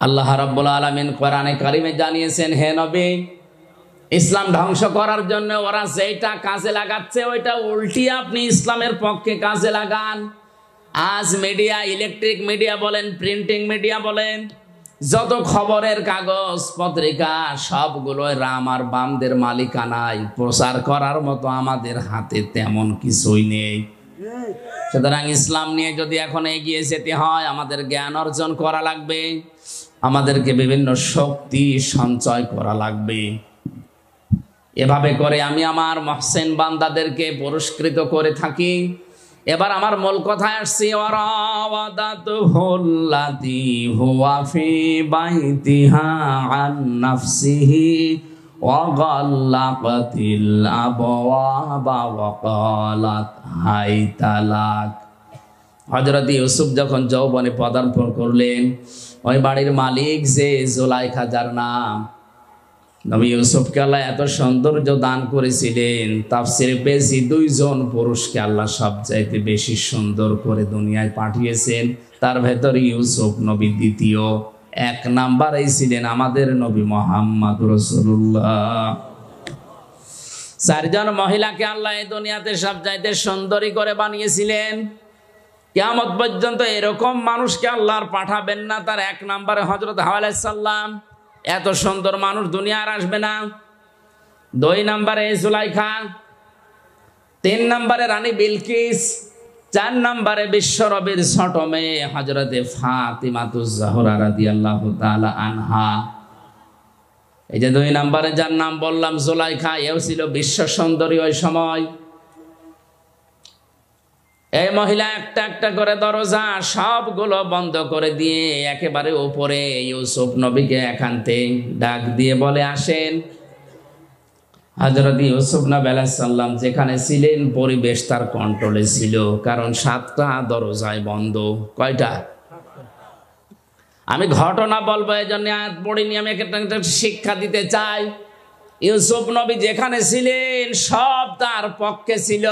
আল্লাহ রাব্বুল আলামিন কোরআনে কারিমে জানিয়েছেন, হে নবী, ইসলাম ধ্বংস করার জন্য ওরা যেটা কাজে লাগাচ্ছে ওইটা উল্টি আপনি ইসলামের পক্ষে কাজে লাগান। আজ মিডিয়া, ইলেকট্রিক মিডিয়া বলেন, প্রিন্টিং মিডিয়া বলেন, যত খবরের কাগজ পত্রিকা সবগুলো রাম আর বামদের মালিকানায়। প্রচার করার মতো আমাদের হাতে তেমন কিছুই নেই। সুতরাং ইসলাম নিয়ে যদি এখন এগিয়ে যেতে হয় আমাদের জ্ঞান অর্জন করা লাগবে, আমাদেরকে বিভিন্ন শক্তি সঞ্চয় করা লাগবে। এভাবে করে আমি আমার মহসিন বান্দাদেরকে পুরস্কৃত করে থাকি। এবার আমার মূল কথায় আসছি। ওয়ারাওয়াদাতুহুল্লাতী হুয়া ফি বাইতিহা আন নাফসিহি ওয়া গাল্লাকাতিল আবওয়াবা ওয়া ক্বালাত হাইতা লাক। হযরত ইউসুফ যখন যৌবনে পদার্পণ করলেন, ওই বাড়ির মালিক যে জুলাইখা, যার নাম, নবী ইউসুফকে আল্লাহ এত সৌন্দর্য দান করেছিলেন, তাফসীরে পেয়েছি 2 জন পুরুষকে আল্লাহ সবচাইতে বেশি সুন্দর করে দুনিয়ায় পাঠিয়েছেন। তার ভেতরে ইউসুফ নবী দ্বিতীয়, 1 নম্বরেই ছিলেন আমাদের নবী মুহাম্মদ রাসূলুল্লাহ। 4 জন মহিলাকে আল্লাহ এই দুনিয়াতে সবচাইতে সুন্দরী করে বানিয়েছিলেন। কিয়ামত পর্যন্ত এরকম মানুষকে আল্লাহ আর পাঠাবেন না। তার 1 নম্বরে হযরত হাওয়া আলাইহিস সালাম, এত সুন্দর মানুষ দুনিয়া আর আসবে না। 2 নম্বরে জুলাইখা, 3 নম্বরে রানী বিলকিস, 4 নম্বরে বিশ্বনবীর ছোট মেয়ে হযরতে ফাতিমাতুজ জাহরা রাদিয়াল্লাহু তাআলা আনহা। এই যে 2 নম্বরে যার নাম বললাম জুলাইখা, এও ছিল বিশ্ব সুন্দরী ওই সময়। এই মহিলা একটা একটা করে দরজা সবগুলো বন্ধ করে দিয়ে একেবারে উপরে ইউসুফ নবীকে একান্তে ডাক দিয়ে বলে, আসেন। হযরত ইউসুফ নবী আলাইহিস সালাম যেখানে ছিলেন পরিবেশ তার কন্ট্রোলে ছিল, কারণ 7টা দরজায় বন্ধ। কয়টা? আমি ঘটনা বলবো, এই জন্য আয়াত পড়িনি, আমি একটা শিক্ষা দিতে চাই। ইউসুফ নবী যেখানে ছিলেন সব তার পক্ষে ছিল,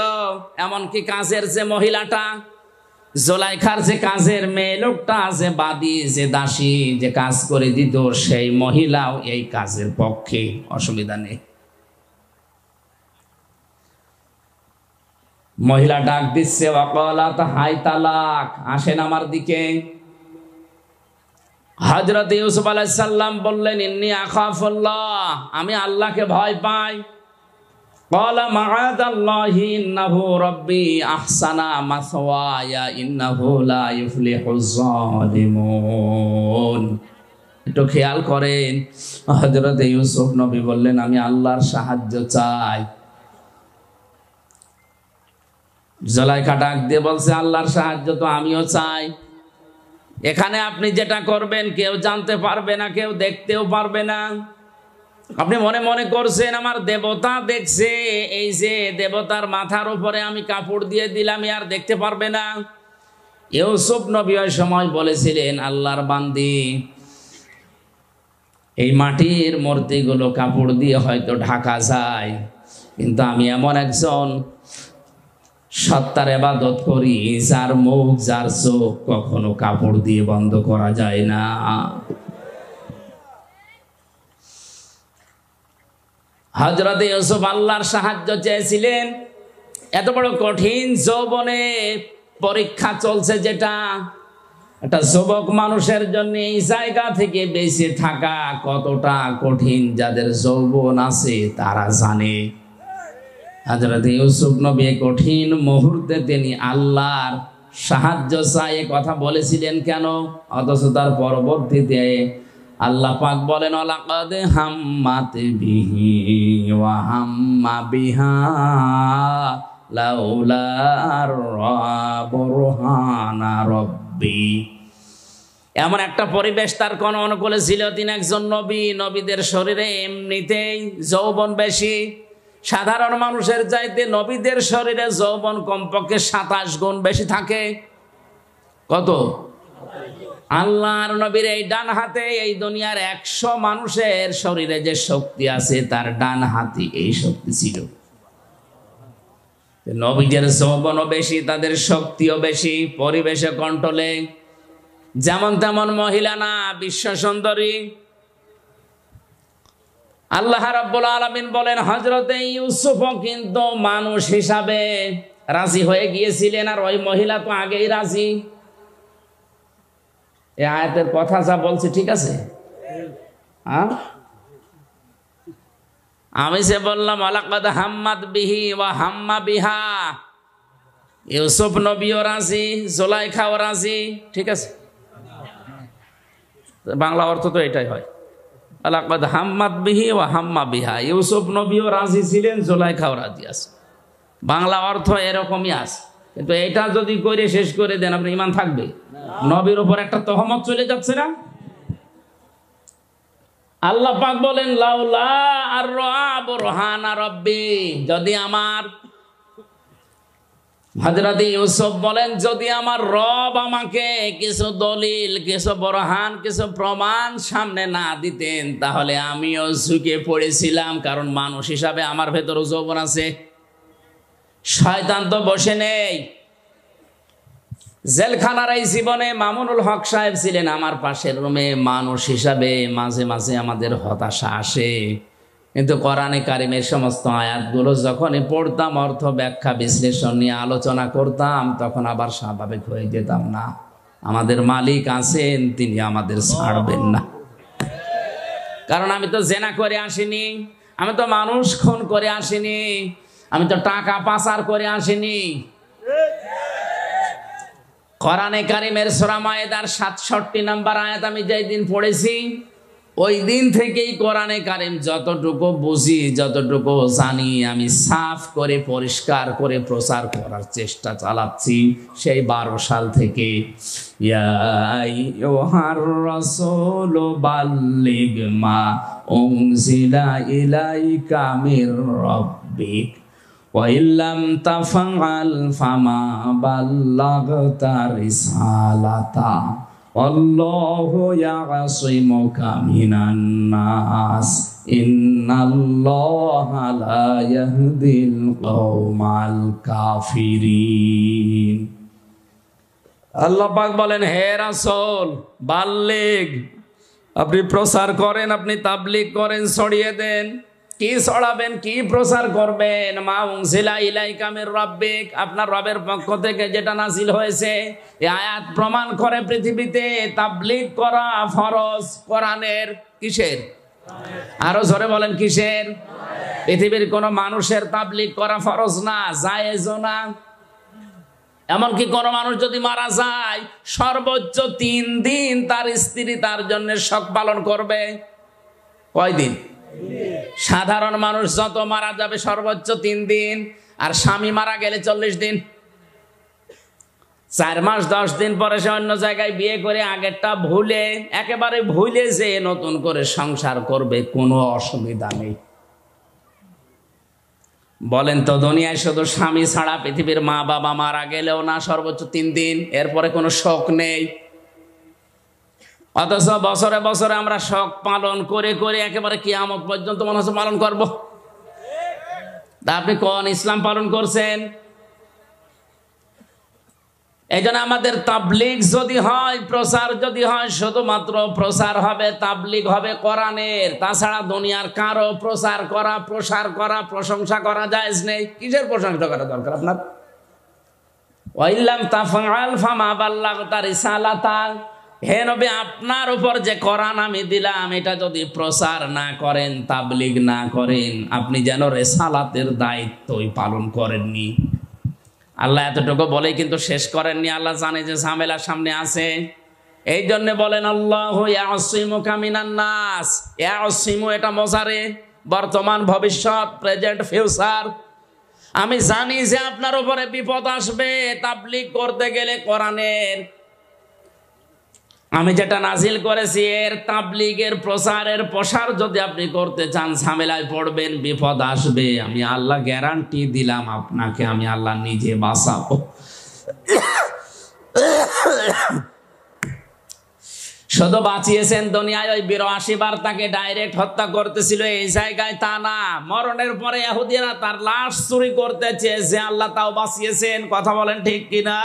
এমনকি কাজের যে মহিলাটা, জোলাইখার যে কাজের মেয়ে লোকটা, যে বাদী, যে দাসী, যে কাজ করে দিত, সেই মহিলাও এই কাজের পক্ষে, অসুবিধা নেই। মহিলা ডাক দিচ্ছে, ওয়াকালাত হাই তালাক, আসেন আমার দিকে। হযরত ইউসুফ আলাইহিস সালাম বললেন, ইন্নী আখাফুল্লাহ, আমি আল্লাহকে ভয় পাই। ক্বালা মাআযাল্লাহি ইন্নাহু রাব্বি আহসানা মাসওয়ায়া ইন্নাহু লা ইফলিহুজ যালিমুন। একটু খেয়াল করেন, হযরত ইউসুফ নবী বললেন, আমি আল্লাহর সাহায্য চাই। জুলাইখা ডাক দিয়ে বলছে, আল্লাহর সাহায্য তো আমিও চাই। এখানে আপনি যেটা করবেন কেউ জানতে পারবে না, কেউ দেখতেও পারবে না। আপনি মনে মনে করছেন আমার দেবতা দেখছে, এই যে দেবতার মাথার উপরে আমি কাপড় দিয়ে দিলাম, আর দেখতে পারবে না। ইউসুফ নবী ওই সময় বলেছিলেন, আল্লাহর বান্দি, এই মাটির মূর্তিগুলো কাপড় দিয়ে হয়তো ঢাকা যায়, কিন্তু আমি এমন একজন সত্তার ইবাদত করি, যার মুখ, যার চোখ কখনো কাপড় দিয়ে বন্ধ করা যায় না। হযরত ইউসুফ আল্লাহর সাহায্য চেয়েছিলেন। এত বড় কঠিন যৌবনে পরীক্ষা চলছে, যেটা একটা যুবক মানুষের জন্য এই জায়গা থেকে বেঁচে থাকা কতটা কঠিন, যাদের যৌবন আছে তারা জানে। হযরত ইউসুফ নবী কঠিন মুহূর্তে তিনি আল্লাহর সাহায্য চাই কথা বলেছিলেন কেন? অথচ তার পরবর্তীতে আল্লাহ পাক বলেন, লাকাদ হাম্মাত বিহি ওয়া হাম্মা বিহা লাউলা বুরহানা রাব্বি। এমন একটা পরিবেশ তার কোন অনুকূলে ছিল, তিনি একজন নবী। নবীদের শরীরে এমনিতেই যৌবন বেশি, সাধারণ মানুষের চাইতে নবীদের শরীরে যৌবন কমপক্ষে 27 গুণ বেশি থাকে। কত? আল্লাহর নবীর এই ডান হাতে এই দুনিয়ার 100 মানুষের শরীরে যে শক্তি আছে, তার ডান হাতে এই শক্তি ছিল। নবীদের যৌবনও বেশি, তাদের শক্তিও বেশি, পরিবেশে কন্ট্রোলে। যেমন তেমন মহিলা না, বিশ্ব সুন্দরী। আল্লাহ রাব্বুল আলামিন বলেন, হযরতে ইউসুফও কিন্তু মানুষ হিসাবে রাজি হয়ে গিয়েছিলেন, আর ওই মহিলা তো আগেই রাজি। এই আয়াতের কথা যা বলছে ঠিক আছে? আমি যে বললাম লাকাদ হাম্মাত বিহি ওয়া হাম্মা বিহা, ইউসুফ নবীও রাজি, জুলাইখাও রাজি, ঠিক আছে? বাংলা অর্থ তো এটাই হয়, লাকাদ হাম্মাত বিহি ওয়া হাম্মা বিহা। ইউসুফ নবীও রাজি ছিলেন, জুলাইখাও রাজি আছে। বাংলা অর্থ এরকমই আছে, কিন্তু এটা যদি করে শেষ করে দেন, আপনার ঈমান থাকবে? নবীর উপর একটা তহমত চলে যাচ্ছে না? আল্লাহ পাক বলেন, লাউলা বুরহানা রাব্বি, যদি আমার, হযরত ইউসুফ বলেন, যদি আমার রব আমাকে কিছু দলিল, কিছু বুরহান, কিছু প্রমাণ সামনে না দিতেন, তাহলে আমিও ঝুঁকে পড়েছিলাম। কারণ মানুষ হিসাবে আমার ভেতরও যৌবন আছে। শয়তান তো বসে নেই। জেলখানার এই জীবনে মামুনুল হক সাহেব ছিলেন আমার পাশের রুমে। মানুষ হিসাবে মাঝে মাঝে আমাদের হতাশা আসে, কিন্তু কোরআনে কারিমের সমস্ত আয়াতগুলো যখনই পড়তাম, অর্থ ব্যাখ্যা বিশ্লেষণ নিয়ে আলোচনা করতাম, তখন আবার স্বাভাবিক হয়ে যেতাম। না, আমাদের মালিক আছেন, তিনি আমাদের ছাড়বেন না। কারণ আমি তো জেনা করে আসিনি, আমি তো মানুষ খুন করে আসিনি, আমি তো টাকা পাচার করে আসিনি। কোরআনে কারিমের সূরা মায়েদার 67 নম্বর আয়াত আমি যেই দিন পড়েছি, ওই দিন থেকেই কোরআনে কারিম যতটুকু বুঝি, যতটুকু জানি, আমি সাফ করে পরিষ্কার করে প্রচার করার চেষ্টা চালাচ্ছি সেই 12 সাল থেকে। ইয়া আইয়ুহার রাসূলু বাল্লিগ মা উনজিলা ইলাইকা মির রাব্বিক ওয়া ইল্লাম তাফআল ফামা বাল্লাগতা রিসালাতা আল্লাহু ইয়াসিমুকা মিনান নাস ইন্নাল্লাহা লা ইয়াহদিল কওমাল কাফিরিন। আল্লাহ পাক বলেন, হে রাসূল বাল্লিগ, আপনি প্রচার করেন, আপনি তাবলীগ করেন, ছড়িয়ে দেন। কি ছড়াবেন, কি প্রচার করবেন? মা উনজিলা ইলাইকা মির রাব্বিক, আপনার রবের পক্ষ থেকে যেটা নাযিল হয়েছে। এই আয়াত প্রমাণ করে পৃথিবীতে তাবলীগ করা ফরজ কোরআনের। কিসের? আরো জোরে বলেন, কিসের? পৃথিবীর কোন মানুষের তাবলীগ করা ফরজ না, জায়েজও না। এমনকি কোন মানুষ যদি মারা যায়, সর্বোচ্চ 3 দিন তার স্ত্রী তার জন্য শোক পালন করবে। কয় দিন? সাধারণ মানুষ যত মারা যাবে সর্বোচ্চ 3 দিন, আর স্বামী মারা গেলে 40 দিন। 4 মাস 10 দিন পরে সে অন্য জায়গায় বিয়ে করে আগেরটা ভুলে, একেবারে ভুলে যে নতুন করে সংসার করবে, কোনো অসুবিধা নেই। বলেন তো, দুনিয়ায় শুধু স্বামী ছাড়া পৃথিবীর মা বাবা মারা গেলেও না সর্বোচ্চ 3 দিন, এরপরে কোনো শোক নেই। অথচ বছরে বছরে আমরা শোক পালন করে করে একেবারে কিয়ামত পর্যন্ত মনে হচ্ছে পালন করব। তা আপনি কোন ইসলাম পালন করছেন? এই জন্য আমাদের তাবলীগ যদি হয়, প্রচার যদি হয়, শুধুমাত্র প্রচার হবে, তাবলীগ হবে কোরআনের। তাছাড়া দুনিয়ার কারো প্রচার করা, প্রসার করা, প্রশংসা করা জায়েজ নেই। কিসের প্রশংসা করা দরকার আপনার? ওয়াইল্লাম তাফআল ফামা বাল্লাগতা রিসালাতা, হে নবী, আপনার উপর যে কোরআন আমি দিলাম, এটা যদি প্রচার না করেন, তাবলীগ না করেন, আপনি যেন রিসালাতের দায়িত্বই পালন করেননি। আল্লাহ এতটুকু বলেই কিন্তু শেষ করেননি। আল্লাহ জানে যে ঝামেলা সামনে আছে, এই জন্য বলেন আল্লাহু ইয়াসিমুকা মিনান নাস। ইয়াসিমু এটা মজারে, বর্তমান, ভবিষ্যৎ, প্রেজেন্ট, ফিউচার। আমি জানি যে আপনার উপরে বিপদ আসবে তাবলীগ করতে গেলে কোরআনের। আমি যেটা নাজিল করেছি এর তাবলীগের, প্রচারের, প্রসার যদি আপনি করতে চান, ঝামেলায় পড়বেন, বিপদ আসবে। আমি আল্লাহ গ্যারান্টি দিলাম আপনাকে, আমি আল্লাহ নিজে বাঁচাবো। শুধু বাঁচিয়েছেন দুনিয়ায়, ওই 82 বার তাকে ডাইরেক্ট হত্যা করতেছিল, এই জায়গায় তা না। মরণের পরে ইহুদিরা তার লাশ চুরি করতে চেয়েছে, আল্লাহ তাও বাঁচিয়েছেন। কথা বলেন ঠিক কিনা?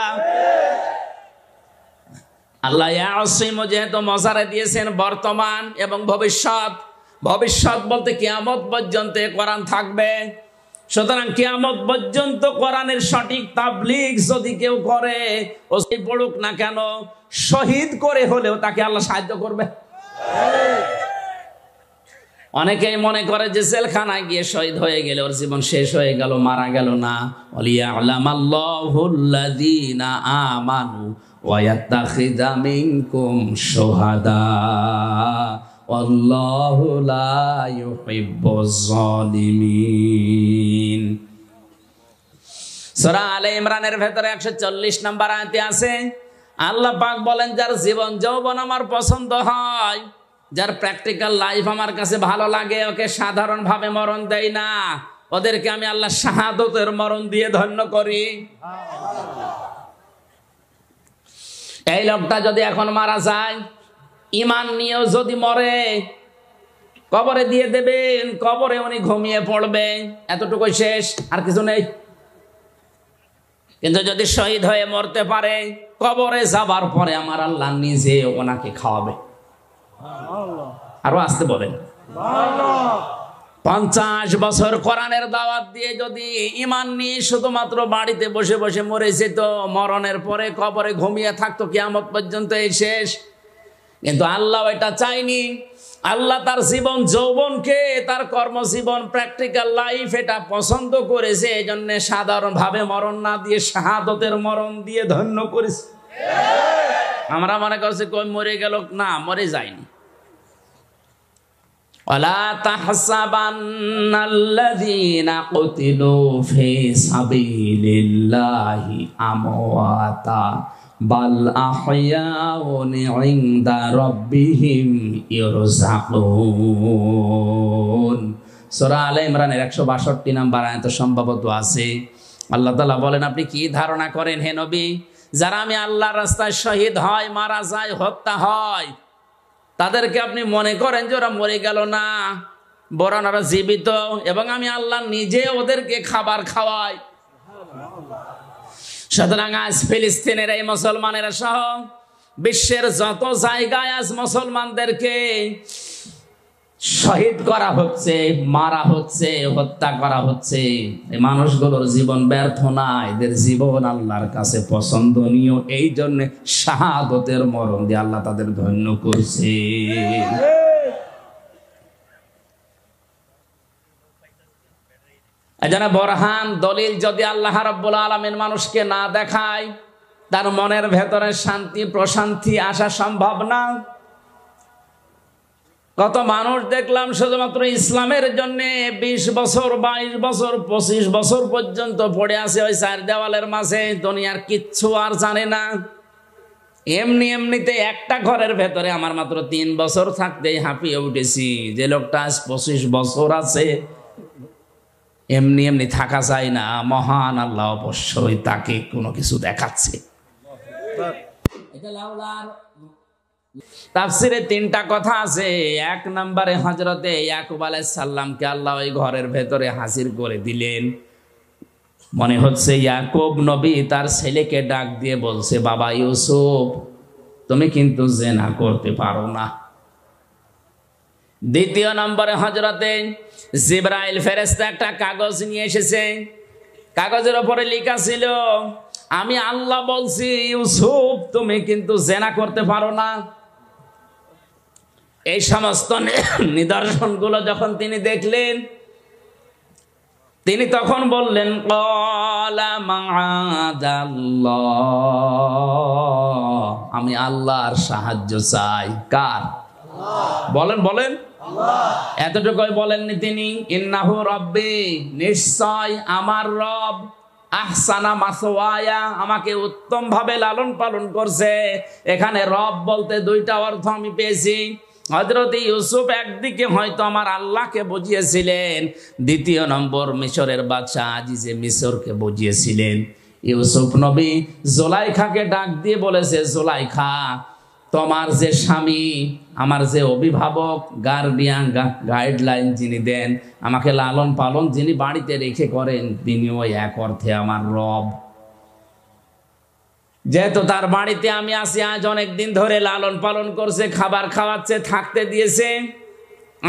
আল্লাহ ইয়াসিমু যেহেতু মজারে দিয়েছেন বর্তমান এবং ভবিষ্যৎ, ভবিষ্যৎ বলতে কিয়ামত পর্যন্ত কোরআন থাকবে। সুতরাং কিয়ামত পর্যন্ত কোরআনের সঠিক তাবলীগ যদি কেউ করে, ও সেই পড়ুক না কেন, শহীদ করে হলেও তাকে আল্লাহ সাহায্য করবে। অনেকেই মনে করে যে জেলখানায় গিয়ে শহীদ হয়ে গেলে ওর জীবন শেষ হয়ে গেল, মারা গেল না। ওয়ালিয়ালামাল্লাহুল্লাযীনা আমানু ওয়া ইয়াত্তাখিযা মিনকুম শুহাদা ওয়াল্লাহু লা ইউহিব্বুজ জালিমিন। সূরা আলে ইমরানের ভেতরে 140 নম্বর আয়াতে আছে, আল্লাহ পাক বলেন, যার জীবন যৌবন আমার পছন্দ হয়, যার প্র্যাকটিক্যাল লাইফ আমার কাছে ভালো লাগে, ওকে সাধারণ ভাবে মরণ দেই না, ওদেরকে আমি আল্লাহ শাহাদতের মরণ দিয়ে ধন্য করি। এই লোকটা যদি এখন মারা যায়, ঈমান নিয়েও যদি মরে, কবরে দিয়ে দেবেন, কবরে উনি ঘুমিয়ে পড়বে, এতটুকুই শেষ, আর কিছু নেই। কিন্তু যদি শহীদ হয়ে মরতে পারে, কবরে যাবার পরে আমার আল্লাহ নিজে ওনাকে খাওয়াবে। আরো আসতে বলেন। 50 বছর কোরআনের দাওয়াত দিয়ে যদি ঈমান নিয়ে শুধুমাত্র বাড়িতে বসে বসে মরে যেত, মরণের পরে কবরে ঘুমিয়ে থাকতো, কিয়ামত পর্যন্ত এই শেষ। কিন্তু আল্লাহ এটা চাইনি। আল্লাহ তার জীবন যৌবনকে, তার কর্মজীবন, প্র্যাকটিক্যাল লাইফ এটা পছন্দ করেছে। এই জন্য সাধারণ ভাবে মরণ না দিয়ে শাহাদতের মরণ দিয়ে ধন্য করেছে। আমরা মনে করছি কই মরে গেল, না, মরে যায়নি। ওয়ালা তাহসাবান্নাল্লাযীনা কুতিলু ফি সাবিলিল্লাহি আমওয়াতা বাল আহইয়াউন ইনদা রাব্বিহিম ইরযাকুন। সূরা আলে ইমরানের 162 নম্বর আয়াত সম্ভবত আছে। আল্লাহ তাআলা বলেন, আপনি কি ধারণা করেন হে নবী, যারা আমি আল্লাহর রাস্তায় শহীদ হয়, মারা যায়, হত্যা হয়, তাদেরকে আপনি মনে করেন যে ওরা মরে গেল না, বরং ওরা জীবিত, এবং আমি আল্লাহ নিজে ওদেরকে খাবার খাওয়াই। সুতরাং আজ ফিলিস্তিনের এই মুসলমানেরা সহ বিশ্বের যত জায়গায় আজ মুসলমানদেরকে শহীদ করা হচ্ছে, মারা হচ্ছে, হত্যা করা হচ্ছে, এই মানুষগুলোর জীবন ব্যর্থ না, এদের জীবন আল্লাহর কাছে পছন্দনীয়। এই জন্য শাহাদতের মরণ দিয়ে আল্লাহ তাদের ধন্য করছে। এজন্য বরহান দলিল যদি আল্লাহ রাব্বুল আলামিন মানুষকে না দেখায়, তার মনের ভেতরে শান্তি প্রশান্তি আসা সম্ভব না। কত মানুষ দেখলাম শুধুমাত্র ইসলামের জন্য 20 বছর 22 বছর 25 বছর পর্যন্ত পড়ে আছে ওই চার দেওয়ালের মাঝে, দুনিয়ার কিচ্ছু আর জানে না। এমনিতে একটা ঘরের ভেতরে আমার মাত্র 3 বছর থাকতেই হাঁপিয়ে উঠেছি। যে লোকটা আজ 25 বছর আছে, এমনি থাকা যায় না। মহান আল্লাহ অবশ্যই তাকে কোনো কিছু দেখাচ্ছে। তাফসিরে 3টা কথা আছে। 1 নম্বরে হযরতে ইয়াকুব আলাইহিস সালামকে আল্লাহ ওই ঘরের ভেতরে হাজির করে দিলেন। মনে হচ্ছে ইয়াকুব নবী তার ছেলেকে ডাক দিয়ে বলছে, বাবা ইউসুফ, তুমি কিন্তু জিনা করতে পারো না। 2 নম্বরে হযরতে জিবরাইল ফেরেশতা একটা কাগজ নিয়ে এসেছে। কাগজের উপরে লেখা ছিল, আমি আল্লাহ বলছি ইউসুফ তুমি কিন্তু জিনা করতে পারো না। এই সমস্ত নিদর্শনগুলো যখন তিনি দেখলেন, তিনি তখন বললেন, ক্বালা মাআযাল্লাহ, আমি আল্লাহর সাহায্য চাই। কার? বলেন বলেন। এতটুকুই বলেননি তিনি, ইন্নাহু রাব্বি, নিশ্চয় আমার রব, আহসানা মাসওয়ায়া, আমাকে উত্তম ভাবে লালন পালন করছে। এখানে রব বলতে 2টা অর্থ আমি পেয়েছি। হযরত ইউসুফ একদিকে হয়তো আমার আল্লাহকে বুঝিয়েছিলেন, 2 নম্বর মিশরের বাদশা আজিজে মিশরকে বুঝিয়েছিলেন। ইউসুফ নবী জুলাইখাকে ডাক দিয়ে বলেছে, জুলাইখা, তোমার যে স্বামী, আমার যে অভিভাবক, গার্ডিয়ান, গাইডলাইন যিনি দেন, আমাকে লালন পালন যিনি বাড়িতে রেখে করেন, তিনিও এক অর্থে আমার রব। যেহেতু তার বাড়িতে আমি আছি, আজ অনেকদিন ধরে লালন পালন করছে, খাবার খাওয়াচ্ছে, থাকতে দিয়েছে,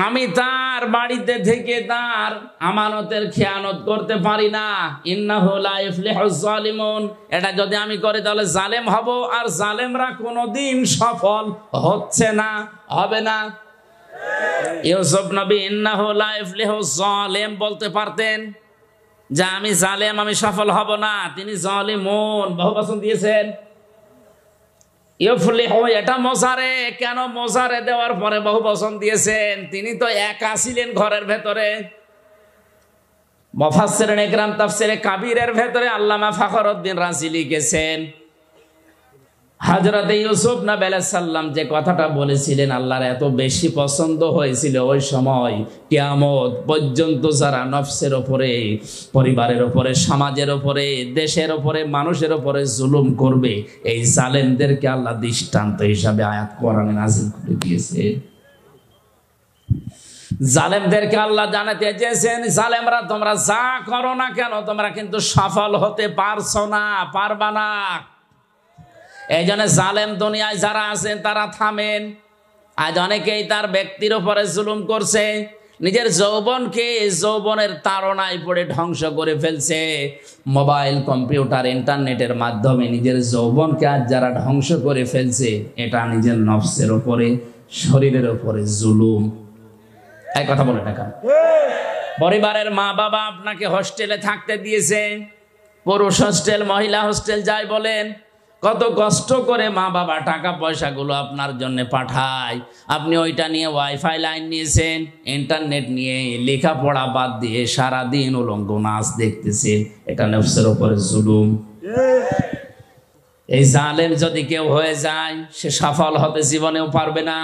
আমি তার বাড়িতে থেকে তার আমানতের খেয়ানত করতে পারি না। ইন্নাহু লা ইফলিহুজ জালিমুন, এটা যদি আমি করি তাহলে জালেম হব, আর জালেমরা কোনোদিন সফল হচ্ছে না, হবে না। ইউসুফ নবী ইন্নাহু লা ইফলিহুজ জালিম বলতে পারতেন, যে আমি জালেম, আমি সফল হব না। তিনি জালিমুন বহুবচন দিয়েছেন। ইফলিহু এটা মোজারে, কেন মোজারে দেওয়ার পরে বহুবচন দিয়েছেন? তিনি তো একা ছিলেন ঘরের ভেতরে। মুফাসসিরিন ইকরাম তাফসিরে কাবীরের ভেতরে আল্লামা ফখরউদ্দীন রাজি লিখেছেন, হযরত ইউসুফ নবী আলাইহিস সালাম যে কথাটা বলেছিলেন আল্লাহর এত বেশি পছন্দ হয়েছিল, ওই সময় কিয়ামত পর্যন্ত যারা নফসের উপরে, পরিবারের উপরে, সমাজের উপরে, দেশের উপরে, মানুষের উপরে জুলুম করবে, এই জালেমদেরকে আল্লাহ দৃষ্টান্ত হিসাবে আয়াত কোরআনে নাযিল করে দিয়েছে। জালেমদেরকে আল্লাহ জানাতে চেয়েছেন, জালেমরা তোমরা যা করো না কেন, তোমরা কিন্তু সফল হতে পারছো না, পারবা না। এই জন্য জালেম দুনিয়ায় যারা আছেন তারা থামেন। আজ অনেকেই তার ব্যক্তির উপরে জুলুম করছে, নিজের যৌবনকে যৌবনের তাড়নায় পড়ে ধ্বংস করে ফেলছে। মোবাইল, কম্পিউটার, ইন্টারনেটের মাধ্যমে নিজের যৌবনকে আজ যারা ধ্বংস করে ফেলছে, এটা নিজের নফসের উপরে, শরীরের উপরে জুলুম। এই কথা বলে টাকা। পরিবারের মা বাবা আপনাকে হোস্টেলে থাকতে দিয়েছে, পুরুষ হোস্টেল, মহিলা হোস্টেল যাই বলেন, কত কষ্ট করে মা বাবা টাকা পয়সাগুলো আপনার জন্য পাঠায়, আপনি ওইটা নিয়ে ওয়াইফাই লাইন নিয়েছেন, ইন্টারনেট নিয়ে লেখাপড়া বাদ দিয়ে সারাদিন উলঙ্গ নাচ দেখতেছেন। এটা নফসের উপরে জুলুম। এই জালেম যদি কেউ হয়ে যায়, সে সফল হতে জীবনেও পারবে না।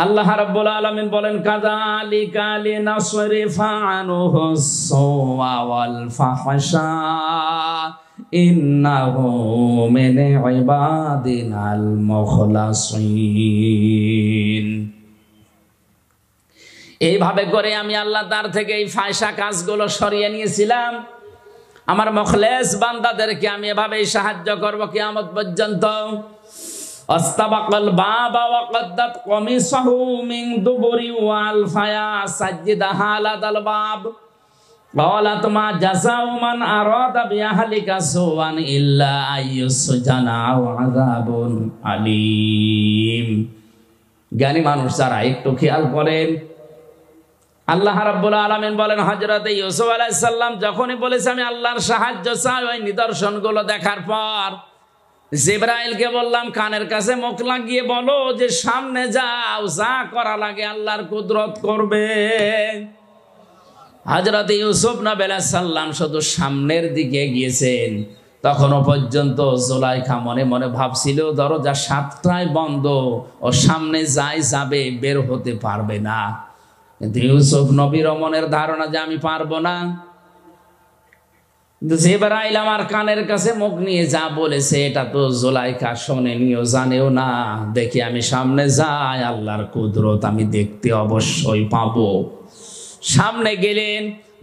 আল্লাহ রাব্বুল আলামিন বলেন, কাযালিকা লিনাসরিফা আনহু সুওয়া ওয়াল ফাহশা, ইন্নাহু মিন ইবাদিনাল মুখলাসিন। এইভাবে করে আমি আল্লাহ তার থেকে এই ফায়সা কাজগুলো সরিয়ে নিয়েছিলাম। আমার মুখলেস বান্দাদেরকে আমি এভাবেই সাহায্য করব কিয়ামত পর্যন্ত। আস্তাবাকাল বাবা ওয়া কদ্দাত কমিসাহু মিন দুবুরি ওয়াল ফায়া সাজ্জিদাহা আলাল বাব ক্বালাত মা জাযাউ মান আরাদা বিআহলিকা সুআন ইল্লা আইয়ুসজানা আও আযাবুন আলীম। জ্ঞানী মানুষ যারা একটু খেয়াল করেন, আল্লাহ রাব্বুল আলামিন বলেন হযরত ইউসুফ আলাইহিস সালাম যখনই বলেছে আমি আল্লাহর সাহায্য চাই, ওই নিদর্শনগুলো দেখার পর জিবরাইলকে বললাম কানের কাছে মুখ লাগিয়ে বলো যে সামনে যাও, যা করা লাগে আল্লাহর কুদরত করবে। হযরত ইউসুফ নবী আলাইহিস সালাম শুধু সামনের দিকে গিয়েছেন। তখনও পর্যন্ত জুলাইখা মনে মনে ভাবছিল দরজা 7টায় বন্ধ, ও সামনে যাবে বের হতে পারবে না। কিন্তু ইউসুফ নবীর মনের ধারণা যে আমি পারবো না। জিবরাইল আমার কানের কাছে মুখ নিয়ে যা বলেছে এটা তো জুলাইখা শোনেনিও জানেও না। দেখি আমি সামনে যাই, আল্লাহর কুদরত আমি দেখতে অবশ্যই পাবো। সামনে গেলেন,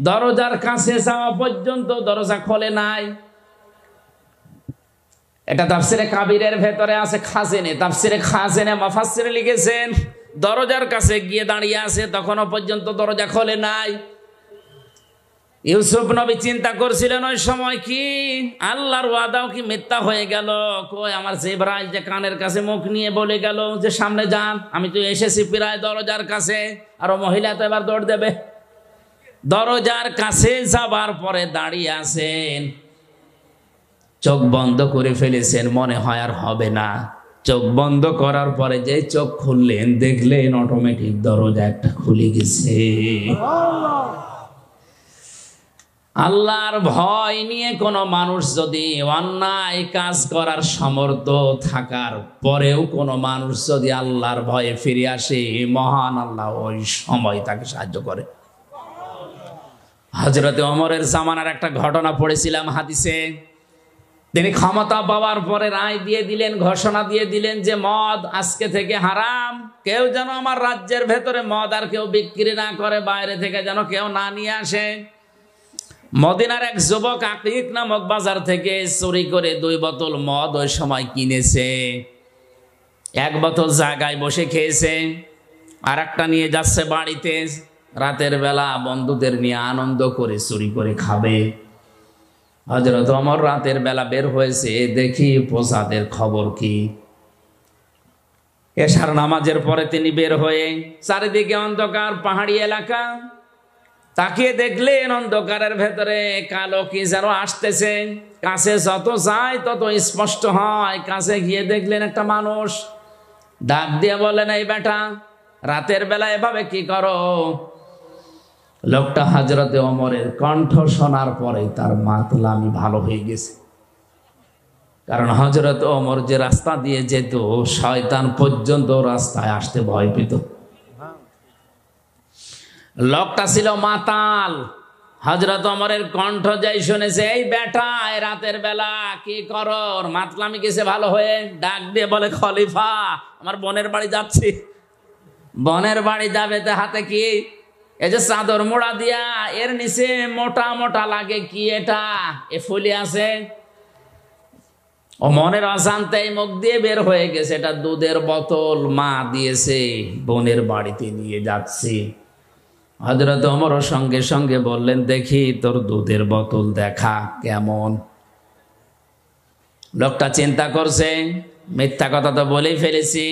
দরজার কাছে যাওয়া পর্যন্ত দরজা খোলে নাই। এটা তাফসিরে কাবিরের ভেতরে আছে, খাজেনে তাফসিরে খাজেনে মুফাসসির লিখেছেন দরজার কাছে গিয়ে দাঁড়িয়ে আছে, তখনও পর্যন্ত দরজা খোলে নাই। ইউসুফ নবী চিন্তা করছিলেন ওই সময় কি আল্লাহর ওয়াদাও কি মিথ্যা হয়ে গেল? কই আমার জিবরাইল যে কানের কাছে মুখ নিয়ে বলে গেল যে সামনে যান, আমি তো এসেছি প্রায় দরজার কাছে, আর মহিলা তো এবার দৌড় দেবে। দরজার কাছে যাবার পরে দাঁড়িয়ে আছেন, চোখ বন্ধ করে ফেলেছেন, মনে হয় আর হবে না। চোখ বন্ধ করার পরে যে চোখ খুললেন, দেখলেন অটোমেটিক দরজা একটা খুলে গেছে। আল্লাহর ভয় নিয়ে কোনো মানুষ যদি অন্যায় কাজ করার সামর্থ্য থাকার পরেও কোনো মানুষ যদি আল্লাহর ভয়ে ফিরে আসে, মহান আল্লাহ ওই সময় তাকে সাহায্য করে। হযরতে ওমরের জামানার একটা ঘটনা পড়েছিলাম হাদিসে। তিনি ক্ষমতা পাওয়ার পরে রায় দিয়ে দিলেন, ঘোষণা দিয়ে দিলেন যে মদ আজকে থেকে হারাম। কেউ যেন আমার রাজ্যের ভেতরে মদ আর কেউ বিক্রি না করে, বাইরে থেকে যেন কেউ না নিয়ে আসে। মদিনার এক যুবক আকিক নামক বাজার থেকে চুরি করে 2 বোতল মদ ওই সময় কিনেছে। 1 বোতল জায়গায় বসে খেয়েছে, আর একটা নিয়ে যাচ্ছে বাড়িতে। রাতের বেলা বন্ধুদের নিয়ে আনন্দ করে চুরি করে খাবে। হযরত ওমর রাতের বেলা বের হয়েছে, দেখি প্রসাদের খবর কি। এশার নামাজের পরে তিনি বের হয়ে, চারিদিকে অন্ধকার, পাহাড়ি এলাকা। তাকিয়ে দেখলেন অন্ধকারের ভেতরে কালো কি যেন আসতেছে। কাছে যত যায় তত স্পষ্ট হয়। কাছে গিয়ে দেখলেন একটা মানুষ। ডাক দিয়ে বলেন, এই বেটা, রাতের বেলা এভাবে কি করো? লোকটা হযরতে ওমরের কণ্ঠ শোনার পরে তার মাতলামি ভালো হয়ে গেছে। কারণ হযরত ওমর যে রাস্তা দিয়ে যেত, শয়তান পর্যন্ত রাস্তায় আসতে ভয় পেত। লোকটা ছিল মাতাল। হযরত ওমরের কণ্ঠ যাই শুনেছে, এই বেটা রাতের বেলা কি করো? মাতলামি গেছে ভালো হয়ে। ডাক দিয়ে বলে, খলিফা, আমার বোনের বাড়ি যাচ্ছি। বোনের বাড়ি যাবে, তো হাতে কি? এই যে চাদর মোড়া দিয়া, এর নিচে মোটা মোটা লাগে কি এটা? এ ফুলি আছে। ও মনের অজান্তে মুখ দিয়ে বের হয়ে গেছে, এটা দুধের বোতল মা দিয়েছে, বোনের বাড়িতে নিয়ে যাচ্ছি। হযরত ওমর সঙ্গে সঙ্গে বললেন, দেখি তোর দুধের বোতল দেখা কেমন। লোকটা চিন্তা করছে, মিথ্যা কথা তো বলেই ফেলেছি।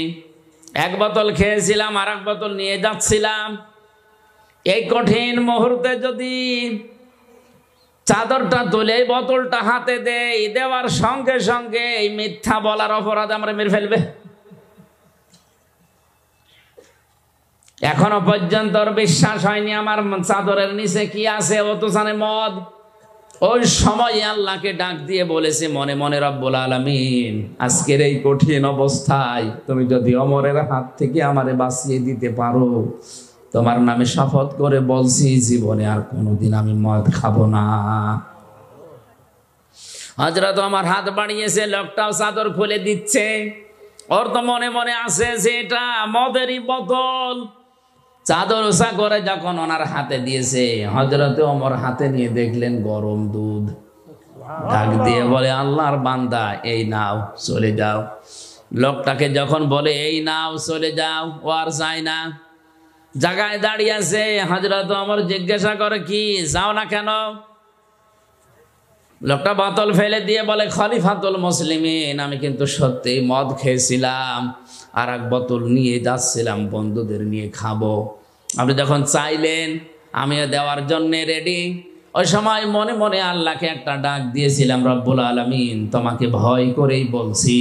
1 বোতল খেয়েছিলাম, আর 1 বোতল নিয়ে যাচ্ছিলাম। এই কঠিন মুহূর্তে যদি চাদরটা তুলে বোতলটা হাতে দেই, দেওয়ার সঙ্গে সঙ্গে এই মিথ্যা বলার অপরাধ আমরা মেরে ফেলবে। এখনো পর্যন্ত ওর বিশ্বাস হয়নি আমার চাদরের নিচে কি আছে, ও তো জানে মদ। ওই সময় আল্লাহকে ডাক দিয়ে বলেছে মনে মনে, রব্বুল আলামিন, আজকের এই কঠিন অবস্থায় তুমি যদি ওমরের হাত থেকে আমারে বাঁচিয়ে দিতে পারো, তোমার নামে শপথ করে বলছি জীবনে আর কোনোদিন আমি মদ খাবো না। হযরত ওমর হাত বাড়িয়েছে, লোকটাও চাদর খুলে দিচ্ছে। ওর তো মনে মনে আছে যে এটা মদেরই বোতল। চাদর উঁচা করে যখন ওনার হাতে দিয়েছে, হযরত ওমর হাতে নিয়ে দেখলেন গরম দুধ। ডাক দিয়ে বলে, আল্লাহর বান্দা, এই নাও, চলে যাও। লোকটাকে যখন বলে এই নাও, চলে যাও, ও আর যায় না, জায়গায় দাঁড়িয়ে আছে। হযরত ওমর জিজ্ঞাসা করে, কি যাও না কেন? লোকটা বোতল ফেলে দিয়ে বলে, খলিফাতুল মুসলিমিন, আমি কিন্তু সত্যি মদ খেয়েছিলাম, আর এক বোতল নিয়ে যাচ্ছিলাম বন্ধুদের নিয়ে খাবো। আপনি যখন চাইলেন আমিও দেওয়ার জন্য রেডি। ওই সময় মনে মনে আল্লাহকে একটা ডাক দিয়েছিলাম, রব্বুল আলামিন, তোমাকে ভয় করেই বলছি,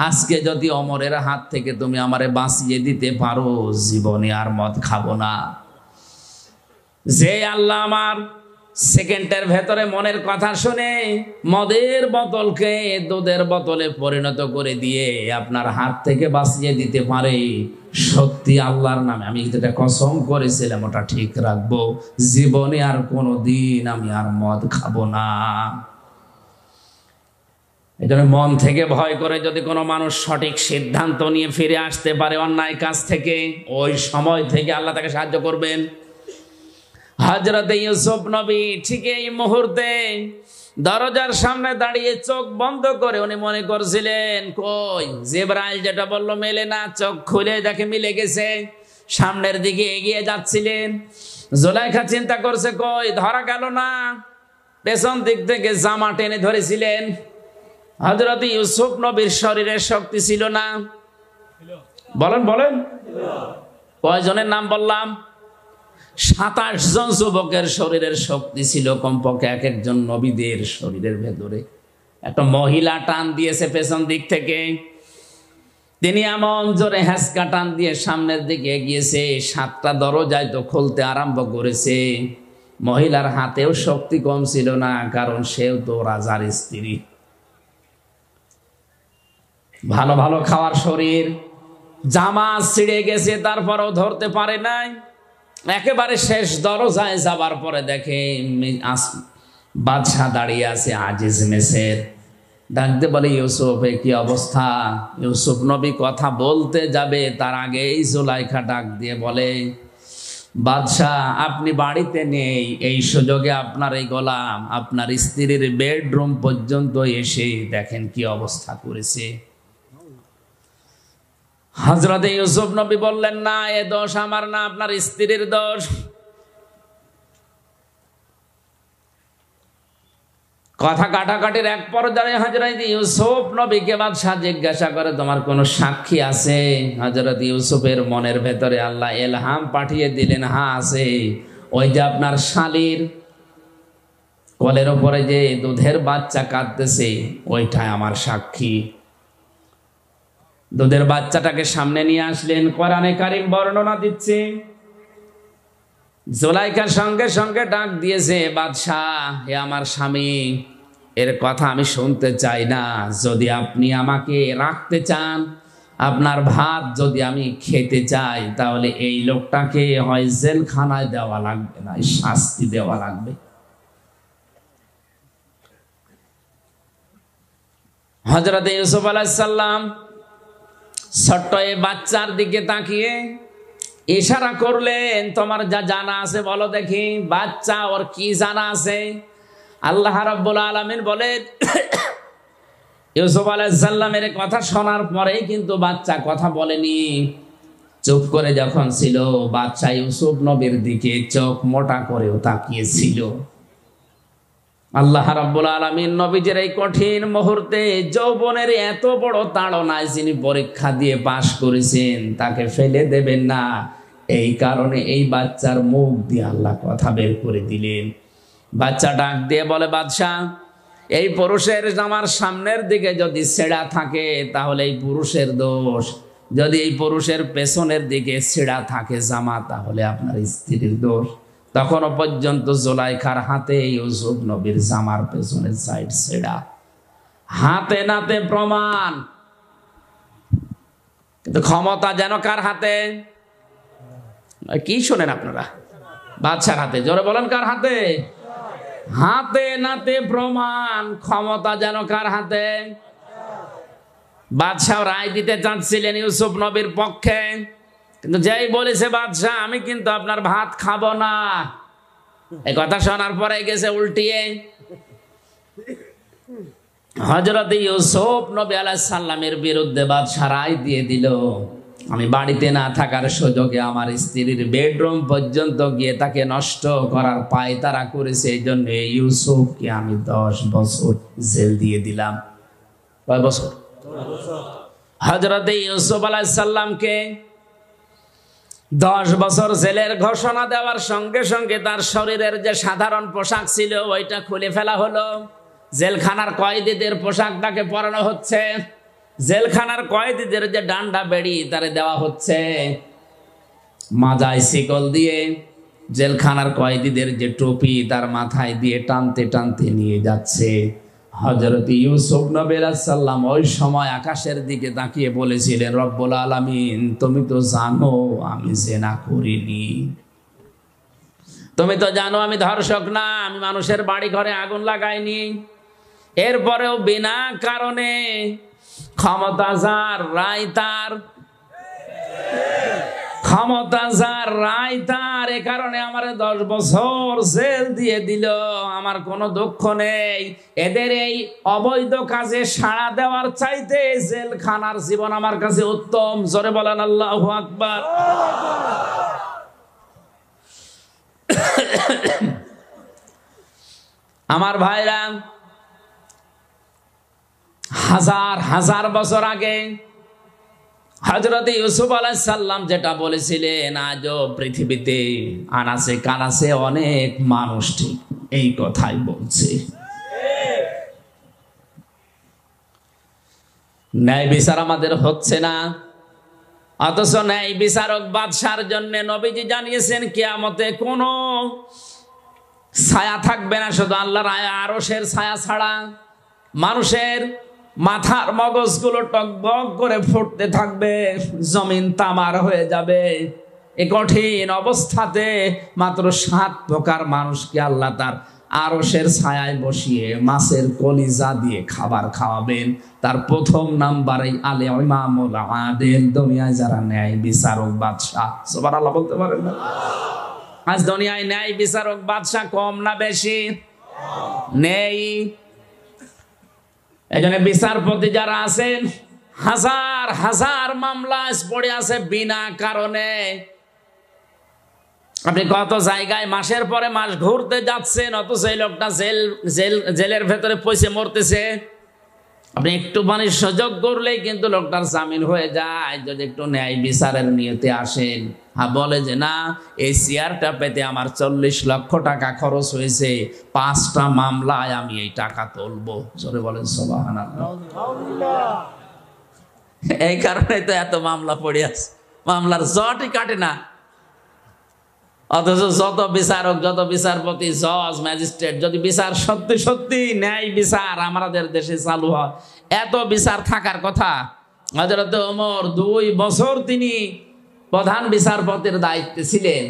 আজকে যদি ওমরের হাত থেকে তুমি আমারে বাঁচিয়ে দিতে পারো, জীবনে আর মদ খাবো না। যে আল্লাহ আমার সেকেন্ডের ভেতরে মনের কথা শুনে মদের বোতলকে দুধের বোতলে পরিণত করে দিয়ে আপনার হাত থেকে বাঁচিয়ে দিতে পারে, সত্যি আল্লাহর নামে আমি যেটা কসম করেছিলাম ওটা ঠিক রাখবো, জীবনে আর কোনোদিন আমি আর মদ খাবো না। এই জন্য মন থেকে ভয় করে যদি কোনো মানুষ সঠিক সিদ্ধান্ত নিয়ে ফিরে আসতে পারে অন্যায় কাজ থেকে, ওই সময় থেকে আল্লাহ তাকে সাহায্য করবেন। হযরত ইউসুফ নবী ঠিক এই মুহূর্তে দরজার সামনে দাঁড়িয়ে চোখ বন্ধ করে উনি মনে করছিলেন, কই জিবরাইল যেটা বললো মেলে না। চোখ খুলে দেখে মিলে গেছে। সামনের দিকে এগিয়ে যাচ্ছিলেন। জুলাইখা চিন্তা করছে, কই ধরা গেল না। পেছন দিক থেকে জামা টেনে ধরেছিলেন। হযরত ইউসুফ নবীর শরীরের শক্তি ছিল না। বলেন বলেন, কয়জনের নাম বললাম? 27 জন যুবকের শরীরের শক্তি ছিল কমপক্ষে। এক একজন নবীদের শরীরের ভেতরে একটা মহিলা টান দিয়েছে পেছন দিক থেকে। তিনি এমন জোরে হ্যাঁচকা টান দিয়ে সামনের দিকে এগিয়েছে, 7টা দরজায় তো খুলতে আরম্ভ করেছে। মহিলার হাতেও শক্তি কম ছিল না, কারণ সেও তো রাজার স্ত্রী। ভালো ভালো খাওয়ার শরীর, জামা ছিঁড়ে গেছে, তারপরও ধরতে পারে নাই। একেবারে শেষ দরজায় যাবার পরে দেখে বাদশাহ দাঁড়িয়ে আছে, আজিজ মেসের। ডাকতে বলে, ইউসুফ কি অবস্থা? ইউসুফ নবী কথা বলতে যাবে তার আগেই জুলাইখা ডাক দিয়ে বলে, বাদশাহ আপনি বাড়িতে নেই, এই সুযোগে আপনার এই গোলাম আপনার স্ত্রীর বেডরুম পর্যন্ত এসে দেখেন কি অবস্থা করেছে। হযরত ইউসুফ নবী বললেন, না, এ দোষ আমার না, আপনার স্ত্রীর দোষ। কথা কাটাকাটির এক পর্যায়ে হযরত ইউসুফ নবীকে বাদশাহ জিজ্ঞাসা করে, তোমার কোনো সাক্ষী আছে? হযরত ইউসুফের মনের ভেতরে আল্লাহ ইলহাম পাঠিয়ে দিলেন, হ্যাঁ আছে। ওই যে আপনার শালীর কোলের উপরে যে দুধের বাচ্চা কাঁদতেছে, ওইটাই আমার সাক্ষী। দুধের বাচ্চাটাকে সামনে নিয়ে আসলেন। কোরআনে কারীম বর্ণনা দিচ্ছে, জুলাইখার সঙ্গে সঙ্গে ডাক দিয়েছে, বাদশাহ হে আমার স্বামী, এর কথা আমি শুনতে চাই না। যদি আপনি আমাকে রাখতে চান, আপনার ভাত যদি আমি খেতে চাই, তাহলে এই লোকটাকে হয় জেলখানায় দেওয়া লাগবে, না শাস্তি দেওয়া লাগবে। হযরত ইউসুফ আলাইহিস সালাম ছোট্ট এই বাচ্চার দিকে তাকিয়ে ইশারা করলেন, তোমার যা জানা আছে বলো দেখি। বাচ্চা ওর কি জানা আছে? আল্লাহ রাব্বুল আলামিন বলেন, ইউসুফ আলাইহিস সালামের কথা শোনার পরেই কিন্তু বাচ্চা কথা বলেনি। চুপ করে যখন ছিল, বাচ্চা ইউসুফ নবীর দিকে চোখ মোটা করেও তাকিয়েছিল। আল্লাহ রাব্বুল আলামিন নবীজির এই কঠিন মুহূর্তে যৌবনের এত বড় তাড়নায় যিনি পরীক্ষা দিয়ে পাশ করেছেন, তাকে ফেলে দেবেন না। এই কারণে এই বাচ্চার মুখ দিয়ে আল্লাহ কথা বের করে দিলেন। বাচ্চা ডাক দিয়ে বলে, বাদশাহ এই পুরুষের জামার সামনের দিকে যদি ছেঁড়া থাকে তাহলে এই পুরুষের দোষ, যদি এই পুরুষের পেছনের দিকে ছেঁড়া থাকে জামা, তাহলে আপনার স্ত্রীর দোষ। তখনও পর্যন্ত জুলাইখার হাতে ইউসুফ নবীর জামার পেছনের সাইড ছেঁড়া, হাতে নাতে প্রমাণ। কিন্তু ক্ষমতা যেন কার হাতে? কি শোনেন আপনারা? বাদশার হাতে। জোরে বলেন, কার হাতে? হাতে নাতে প্রমাণ, ক্ষমতা যেন কার হাতে? বাদশাহ রায় দিতে চাচ্ছিলেন ইউসুফ নবীর পক্ষে, কিন্তু যেই বলেছে বাদশাহ আমি কিন্তু আপনার ভাত খাবো না, এই কথা শোনার পরে গেছে উল্টিয়ে। হযরত ইউসুফ নবী আলাইহিস সালামের বিরুদ্ধে বাদশাহ রায় দিয়ে দিল, আমি বাড়িতে না থাকার সুযোগে আমার স্ত্রীর বেডরুম পর্যন্ত গিয়ে তাকে নষ্ট করার পায়তারা করেছে, এই জন্য ইউসুফকে আমি 10 বছর জেল দিয়ে দিলাম। কয় বছর? হযরত ইউসুফ আলাইহিস সালামকে 10 বছর জেলের ঘোষণা দেওয়ার সঙ্গে সঙ্গে তার শরীরের যে সাধারণ পোশাক ছিল ওইটা খুলে ফেলা হলো। জেলখানার কয়েদিদের পোশাক তাকে পরানো হচ্ছে, জেলখানার কয়েদিদের যে ডান্ডা বেড়ি তারে দেওয়া হচ্ছে, মাজায় শিকল দিয়ে জেলখানার কয়েদিদের যে টুপি তার মাথায় দিয়ে টানতে টানতে নিয়ে যাচ্ছে। হযরত ইউসুফ নবী আলাইহিস সালাম ওই সময় আকাশের দিকে তাকিয়ে বলেছিলেন, রব্বুল আলামিন তুমি তো জানো আমি জিনা করিনি, তুমি তো জানো আমি ধর্ষক না, আমি মানুষের বাড়ি ঘরে আগুন লাগাইনি, এরপরেও বিনা কারণে ক্ষমতা যার রায় তার, ক্ষমতা যার রায় তার, এ কারণে আমার 10 বছর জেল দিয়ে দিল। আমার কোনো দুঃখ নেই, এদের এই অবৈধ কাজে সাড়া দেওয়ার চাইতে জেলখানার জীবন আমার কাছে উত্তম। জোরে বলেন আল্লাহু আকবার। আমার ভাইরা, হাজার হাজার বছর আগে হযরত ইউসুফ আলাইহিস সালাম যেটা বলেছিলেন, আজও পৃথিবীতে আনাচে কানাচে অনেক মানুষ ঠিক এই কথাই বলছে। ন্যায় বিচার আমাদের হচ্ছে না, অথচ ন্যায় বিচারক বাদশার জন্য নবীজি জানিয়েছেন কিয়ামতে কোনো ছায়া থাকবে না শুধু আল্লাহর আরশের ছায়া ছাড়া। মানুষের মাথার মগজগুলো টকবক করে ফুটতে থাকবে, জমিন তামার হয়ে যাবে। এই কঠিন অবস্থাতে মাত্র 7 প্রকার মানুষকে আল্লাহ তার আরশের ছায়ায় বসিয়ে মাছের কলিজা দিয়ে খাবার খাওয়াবেন। তার প্রথম নাম্বারে আলে ইমামুল আদিল, দুনিয়ায় যারা ন্যায় বিচারক বাদশাহ। সুবহানাল্লাহ বলতে পারেন না? আজ দুনিয়ায় ন্যায় বিচারক বাদশাহ কম না বেশি? নেই। এজন্য বিচারপতি যারা আছেন, হাজার হাজার মামলা পড়ে আছে বিনা কারণে। আপনি কত জায়গায় মাসের পরে মাস ঘুরতে যাচ্ছেন, অথচ এই লোকটা জেলের ভেতরে পয়সা মরতেছে। আপনি একটু পানির সুযোগ করলেই কিন্তু লোকটার জামিন হয়ে যায়, যদি একটু ন্যায় বিচারের নিয়তে আসেন। বলে যে না, এই চেয়ারটা পেতে আমার 40 লক্ষ টাকা খরচ হয়েছে, 5টা মামলায় আমি এই টাকা তুলবো। জোরে বলেন সুবহানাল্লাহ। এই কারণে তো এত মামলা পড়ে আছে, মামলার জটই কাটে না। অথচ যত বিচারক, যত বিচারপতি, জজ, ম্যাজিস্ট্রেট, যদি বিচার সত্যি সত্যি ন্যায় বিচার আমাদের দেশে চালু হয়, এত বিচার থাকার কথা। হযরত ওমর 2 বছর তিনি প্রধান বিচারপতির দায়িত্বে ছিলেন।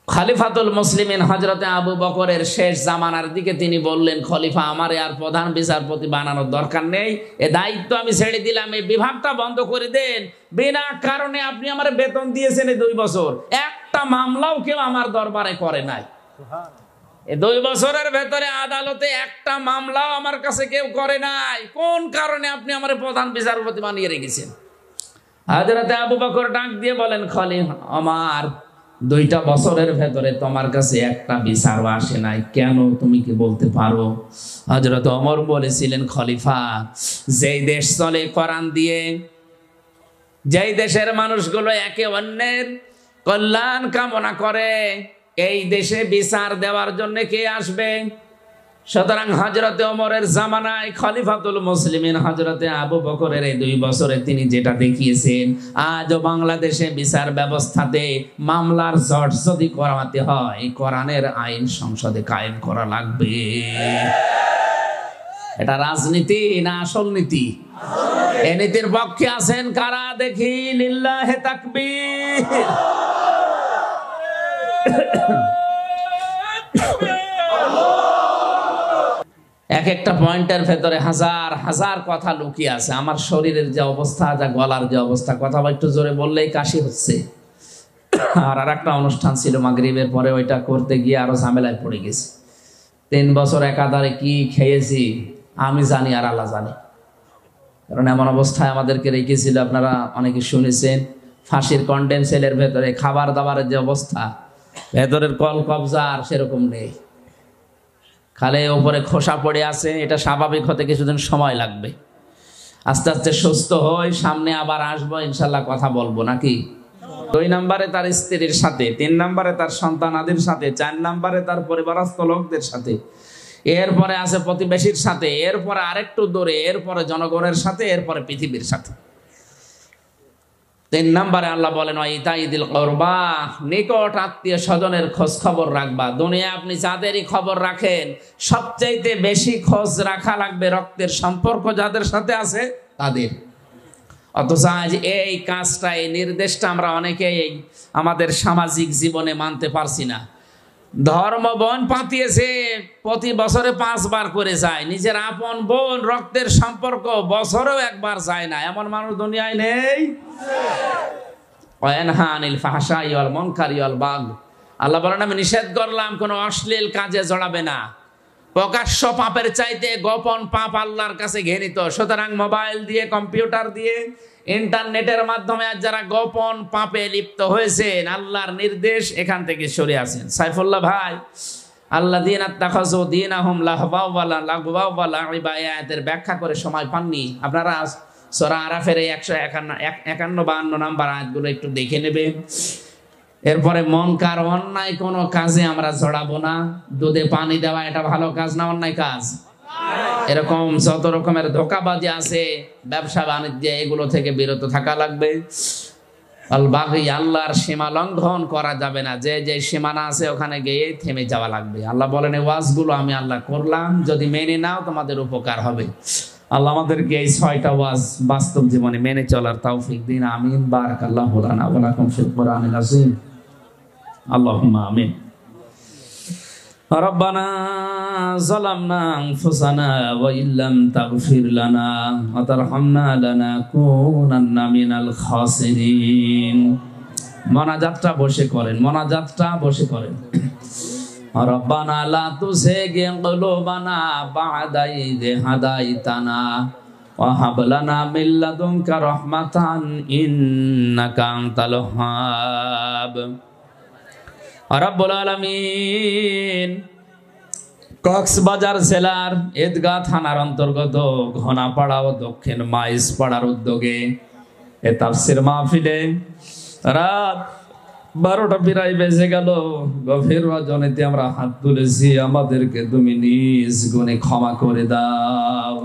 খলিফাতুল মুসলিমিন হযরত আবু বকরের শেষ জামানার দিকে তিনি বললেন, খলিফা আমারে আর প্রধান বিচারপতি বানানোর দরকার নেই, এ দায়িত্ব আমি ছেড়ে দিলাম, এই বিভাগটা বন্ধ করে দেন। বিনা কারণে আপনি আমার বেতন দিয়েছেন এই 2 বছর, একটা মামলাও কেউ আমার দরবারে করে নাই। এই 2 বছরের ভেতরে আদালতে একটা মামলাও আমার কাছে কেউ করে নাই। কোন কারণে আপনি আমার প্রধান বিচারপতি বানিয়ে রেখেছেন? হযরত আবু বকর ডাক দিয়ে বলেন, খলিফা আমার 2টা বছরের ভেতরে তোমার কাছে একটা বিচারও আসে নাই, কেন তুমি কি বলতে পারো? হযরত ওমর বলেছিলেন, খলিফা যেই দেশ চলে কোরআন দিয়ে, যেই দেশের মানুষগুলো একে অন্যের কল্যাণ কামনা করে, এই দেশে বিচার দেওয়ার জন্য কে আসবে? সুতরাং হযরতে ওমরের জামানায় খলিফাতুল মুসলিমিন হযরতে আবু বকরের এই 2 বছরে তিনি যেটা দেখিয়েছেন, আজও বাংলাদেশে বিচার ব্যবস্থাতে মামলার জট যদি করাতে হয়, কোরআনের আইন সংসদে কায়েম করা লাগবে। এটা রাজনীতি না আসল নীতি? এই নীতির পক্ষে আছেন কারা দেখি? লিল্লাহি তাকবীর। এক একটা পয়েন্টের ভেতরে হাজার হাজার কথা লুকিয়ে আছে। আমার শরীরের যে অবস্থা, যা গলার যে অবস্থা, কথা একটু জোরে বললেই কাশি হচ্ছে। আর একটা অনুষ্ঠান ছিল মাগরিবের পরে, ওইটা করতে গিয়ে আরো ঝামেলায় পড়ে গেছি। 3 বছর একাধারে কি খেয়েছি আমি জানি আর আল্লাহ জানে। কারণ এমন অবস্থায় আমাদেরকে রেখেছিল, আপনারা অনেকে শুনেছেন, ফাঁসির কন্ডেম সেলের ভেতরে খাবার দাবারের যে অবস্থা, ভেতরের কল কবজা আর সেরকম নেই, খালে ওপরে খোসা পড়ে আছে। এটা স্বাভাবিক হতে কিছুদিন সময় লাগবে, আস্তে আস্তে সুস্থ হই, সামনে আবার আসবো ইনশাল্লাহ, কথা বলবো নাকি। 2 নম্বরে তার স্ত্রীর সাথে, 3 নম্বরে তার সন্তানাদির সাথে, 4 নম্বরে তার পরিবারস্থ লোকদের সাথে, এরপরে আছে প্রতিবেশীর সাথে, এরপরে আরেকটু দূরে, এরপরে জনগণের সাথে, এরপরে পৃথিবীর সাথে। 3 নম্বরে আল্লাহ বলেন ইতাইদিল কুরবা, নিকট আত্মীয় স্বজনের খোঁজ খবর রাখবা। দুনিয়া আপনি যাদেরই খবর রাখেন, সবচাইতে বেশি খোঁজ রাখা লাগবে রক্তের সম্পর্ক যাদের সাথে আছে তাদের। অথচ আজ এই কাজটা, এই নির্দেশটা আমরা অনেকেই আমাদের সামাজিক জীবনে মানতে পারছি না। ধর্ম বোন পাতিয়েছে, প্রতি বছরে 5 বার করে যায়। নিজের আপন বোন, রক্তের সম্পর্ক বছরেও 1 বার যায় না, এমন মানুষ দুনিয়ায় নেই। আল্লাহ বলেন আমি নিষেধ করলাম কোন অশ্লীল কাজে জড়াবে না। প্রকাশ্য পাপের চাইতে গোপন পাপ আল্লাহর কাছে ঘৃণিত। সুতরাং মোবাইল দিয়ে, কম্পিউটার দিয়ে, ইন্টারনেটের মাধ্যমে আজ যারা গোপন পাপে লিপ্ত হয়েছেন, আল্লাহর নির্দেশ এখান থেকে সরে আসেন। সাইফুল্লাহ ভাই, আল্লাযীনা তাখাযু দীনাহুম লাহওয়া ওয়া লাইবা আয়াতের ব্যাখ্যা করে সময় পাননি। আপনারা সূরা আরাফের এই 151-52 নাম্বার আয়াতগুলো একটু দেখে নেবেন। এরপরে মনকার অন্যায় কোনো কাজে আমরা জড়াবো না। দুধে পানি দেওয়া এটা ভালো কাজ না অন্যায় কাজ? এরকম যত রকমের ধোঁকাবাজি আছে, ব্যবসা বাণিজ্যে, এগুলো থেকে বিরত থাকা লাগবে। আল বাগী, আল্লাহর সীমা লঙ্ঘন করা যাবে না। যে যে সীমানা আছে ওখানে গিয়ে থেমে যাওয়া লাগবে। আল্লাহ বলেন এই ওয়াজগুলো আমি আল্লাহ করলাম, যদি মেনে নাও তোমাদের উপকার হবে। আল্লাহ আমাদেরকে এই 6টা ওয়াজ বাস্তব জীবনে মেনে চলার তৌফিক দিন। আমিন। বারাকাল্লাহু লানা ওয়া লাকুম ফিল কুরআনিল আযীম। আল্লাহুম্মা আমিন। রব্বানা যালামনা আনফুসানা ওয়া ইল্লাম তাগফির লানা ওয়া তারহামনা লানাকুনান্না মিনাল খাসিরিন। মোনাজাতটা বসে করেন, মোনাজাতটা বসে করেন। রব্বানা লা তুযিগ কুলুবানা বা'দা ইয হাদাইতানা ওয়া হাব লানা মিন লাদুনকা রাহমাতান ইন্নাকা আনতাল ওয়াহ্হাব। রব্বুল আলামিন কক্সবাজার জেলার ঈদগাহ থানার অন্তর্গত ঘনাপাড়া ও দক্ষিণ মাইজপাড়ার উদ্যোগে এ তাফসীর মাহফিলে রাত 12টা প্রায় বেজে গেল। গভীর রজনীতে আমরা হাত তুলেছি, আমাদেরকে তুমি নিজ গুণে ক্ষমা করে দাও।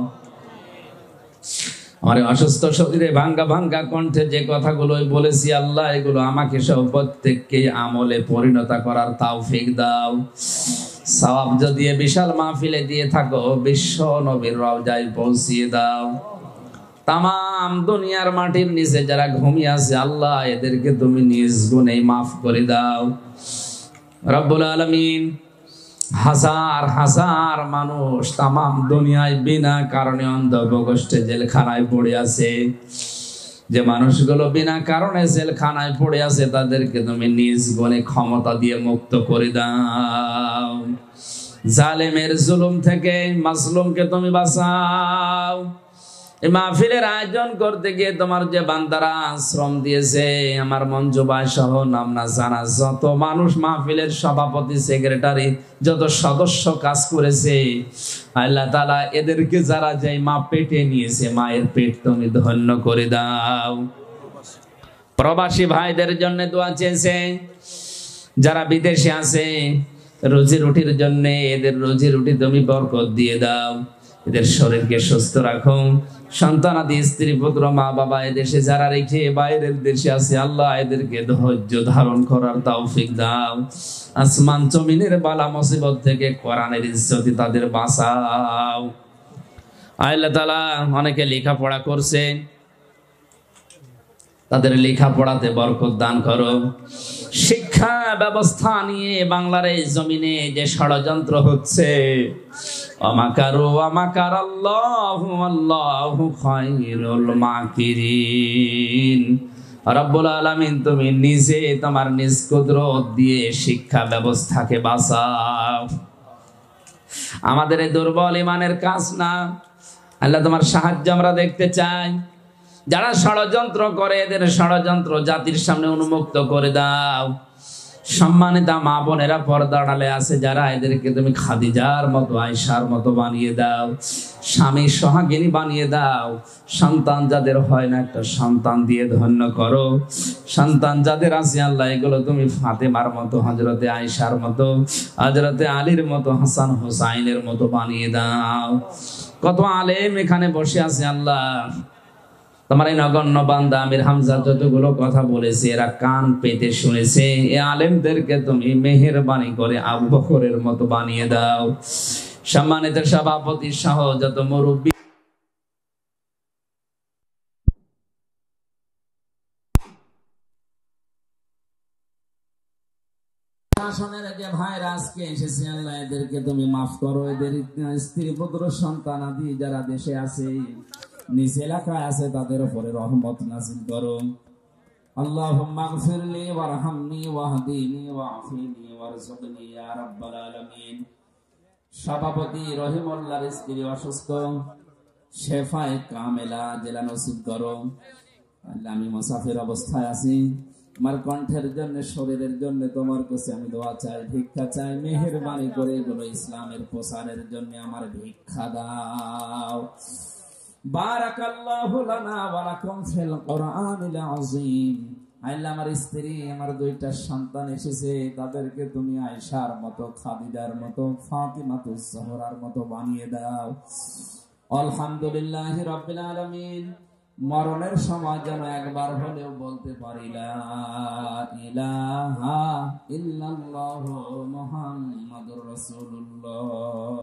আমার অসুস্থ শরীরে ভাঙ্গা ভাঙ্গা কণ্ঠে যে কথাগুলো বলেছি, আল্লাহ এগুলো আমাকে সব প্রত্যেককে আমলে পরিণত করার তৌফিক দাও। সওয়াব যদি বিশাল মাহফিলে দিয়ে থাকো, বিশ্ব নবীর রওজায় পৌঁছিয়ে দাও। তামাম দুনিয়ার মাটির নিচে যারা ঘুমিয়ে আছে, আল্লাহ এদেরকে তুমি নিজ গুণে মাফ করে দাও। রব্বুল আলামিন, হাজার হাজার মানুষ তামাম দুনিয়ায় বিনা কারণে অন্ধকষ্টে জেলখানায় পড়ে আছে। যে মানুষগুলো বিনা কারণে জেলখানায় পড়ে আছে, তাদেরকে তুমি নিজ গুণে ক্ষমতা দিয়ে মুক্ত করে দাও। জালেমের জুলুম থেকে মাজলুমকে তুমি বাঁচাও। এই মাহফিলের আয়োজন করতে গিয়ে তোমার যে বান্দারা শ্রম দিয়েছে, আমার মঞ্জুবাই সহ নাম না জানা যত মানুষ, মাহফিলের সভাপতি, সেক্রেটারি, যত সদস্য কাজ করেছে, আল্লাহ তাআলা এদেরকে যারা যে মা পেটে নিয়েছে, মায়ের পেট তুমি ধন্য করে দাও। প্রবাসী ভাইদের জন্য দোয়া চেয়েছে, যারা বিদেশে আছে, রুজি রুটির জন্য, এদের রুজি রুটি তুমি বরকত দিয়ে দাও। এদের শরীরকে সুস্থ রাখো। সন্তানাদি, স্ত্রী, পুত্র, মা বাবা এদেশে যারা রেখে বাইরের দেশে আছে, আল্লাহ এদেরকে ধৈর্য ধারণ করার তৌফিক দাও। আসমান জমিনের বালা মুসিবত থেকে কোরআনের ইজ্জতে তাদের বাঁচাও। আল্লাহ তাআলা অনেকে লেখাপড়া করছে, তাদের লেখাপড়াতে বরকত দান করো। শিক্ষা ব্যবস্থা নিয়ে বাংলার এই জমিনে যে ষড়যন্ত্র হচ্ছে, ওয়ামাকারু ওয়ামাকারাল্লাহু আল্লাহু খায়রুল মাকিরিন। রব্বুল আলামিন, তুমি নিজে তোমার নিজ কুদরত দিয়ে শিক্ষা ব্যবস্থাকে বাঁচাও। আমাদের এই দুর্বল ইমানের কাজ না, আল্লাহ তোমার সাহায্য আমরা দেখতে চাই। যারা ষড়যন্ত্র করে এদের ষড়যন্ত্র জাতির সামনে উন্মুক্ত করে দাও। সম্মানিতা মা বোনেরা পর্দা আড়ালে আছে যারা, এদেরকে তুমি খাদিজার মতো আয়েশার মতো বানিয়ে দাও, স্বামী সোহাগিনী বানিয়ে দাও। সন্তান যাদের হয় না একটা সন্তান দিয়ে ধন্য করো। সন্তান যাদের আছে আল্লাহ, এগুলো তুমি ফাতেমার মতো, হযরতে আয়েশার মতো, হযরতে আলীর মতো, হাসান হোসাইনের মতো বানিয়ে দাও। কত আলেম এখানে বসে আছে আল্লাহ, তোমার এই নগণ্য বান্দা আমির হামজা যতগুলো কথা বলেছে এরা কান পেতে শুনেছে। এই আলেমদেরকে তুমি মেহেরবানি করে আবু বকরের মতো বানিয়ে দাও। সম্মানিত সভাপতি সহ যত মুরব্বী শাসনের যে ভাইরা আজকে এসেছে আল্লাহ, এদেরকে তুমি মাফ করো। এদের স্ত্রী পুত্র সন্তান আদি যারা দেশে আছে, নিজ এলাকায় আছে, তাদের উপরে রহমত নাযিল করো। আল্লাহুম্মা গফিরলি ওয়ারহামনি ওয়াহদিনি ওয়াআফিনি ওয়ারযুকনি ইয়া রাব্বাল আলামিন। সভাপতি রহিমুল্লাহর স্ত্রী অসুস্থ, শেফায়ে কামেলা জেলা নসিব করো। আল্লাহ, আমি মুসাফির অবস্থায় আছি, আমার কণ্ঠের জন্য, শরীরের জন্য তোমার কাছে আমি দোয়া চাই, ভিক্ষা চাই। মেহেরবানি করে এগুলো ইসলামের প্রসারের জন্য আমার ভিক্ষা দাও। বারাকাল্লাহু লানা ওয়া লাকুম ফিল কুরআনিল আযীম। আল্লাহ, আমার স্ত্রী, আমার দুইটা সন্তান এসেছে, তাদেরকে তুমি আয়েশার মতো, খাদিজার মতো, ফাতিমাতুজ জোহরার মতো বানিয়ে দাও। আলহামদুলিল্লাহি রাব্বিল আলামিন। মরণের সময় যেন একবার হলেও বলতে পারি লা ইলাহা ইল্লাল্লাহু মুহাম্মাদুর রাসূলুল্লাহ।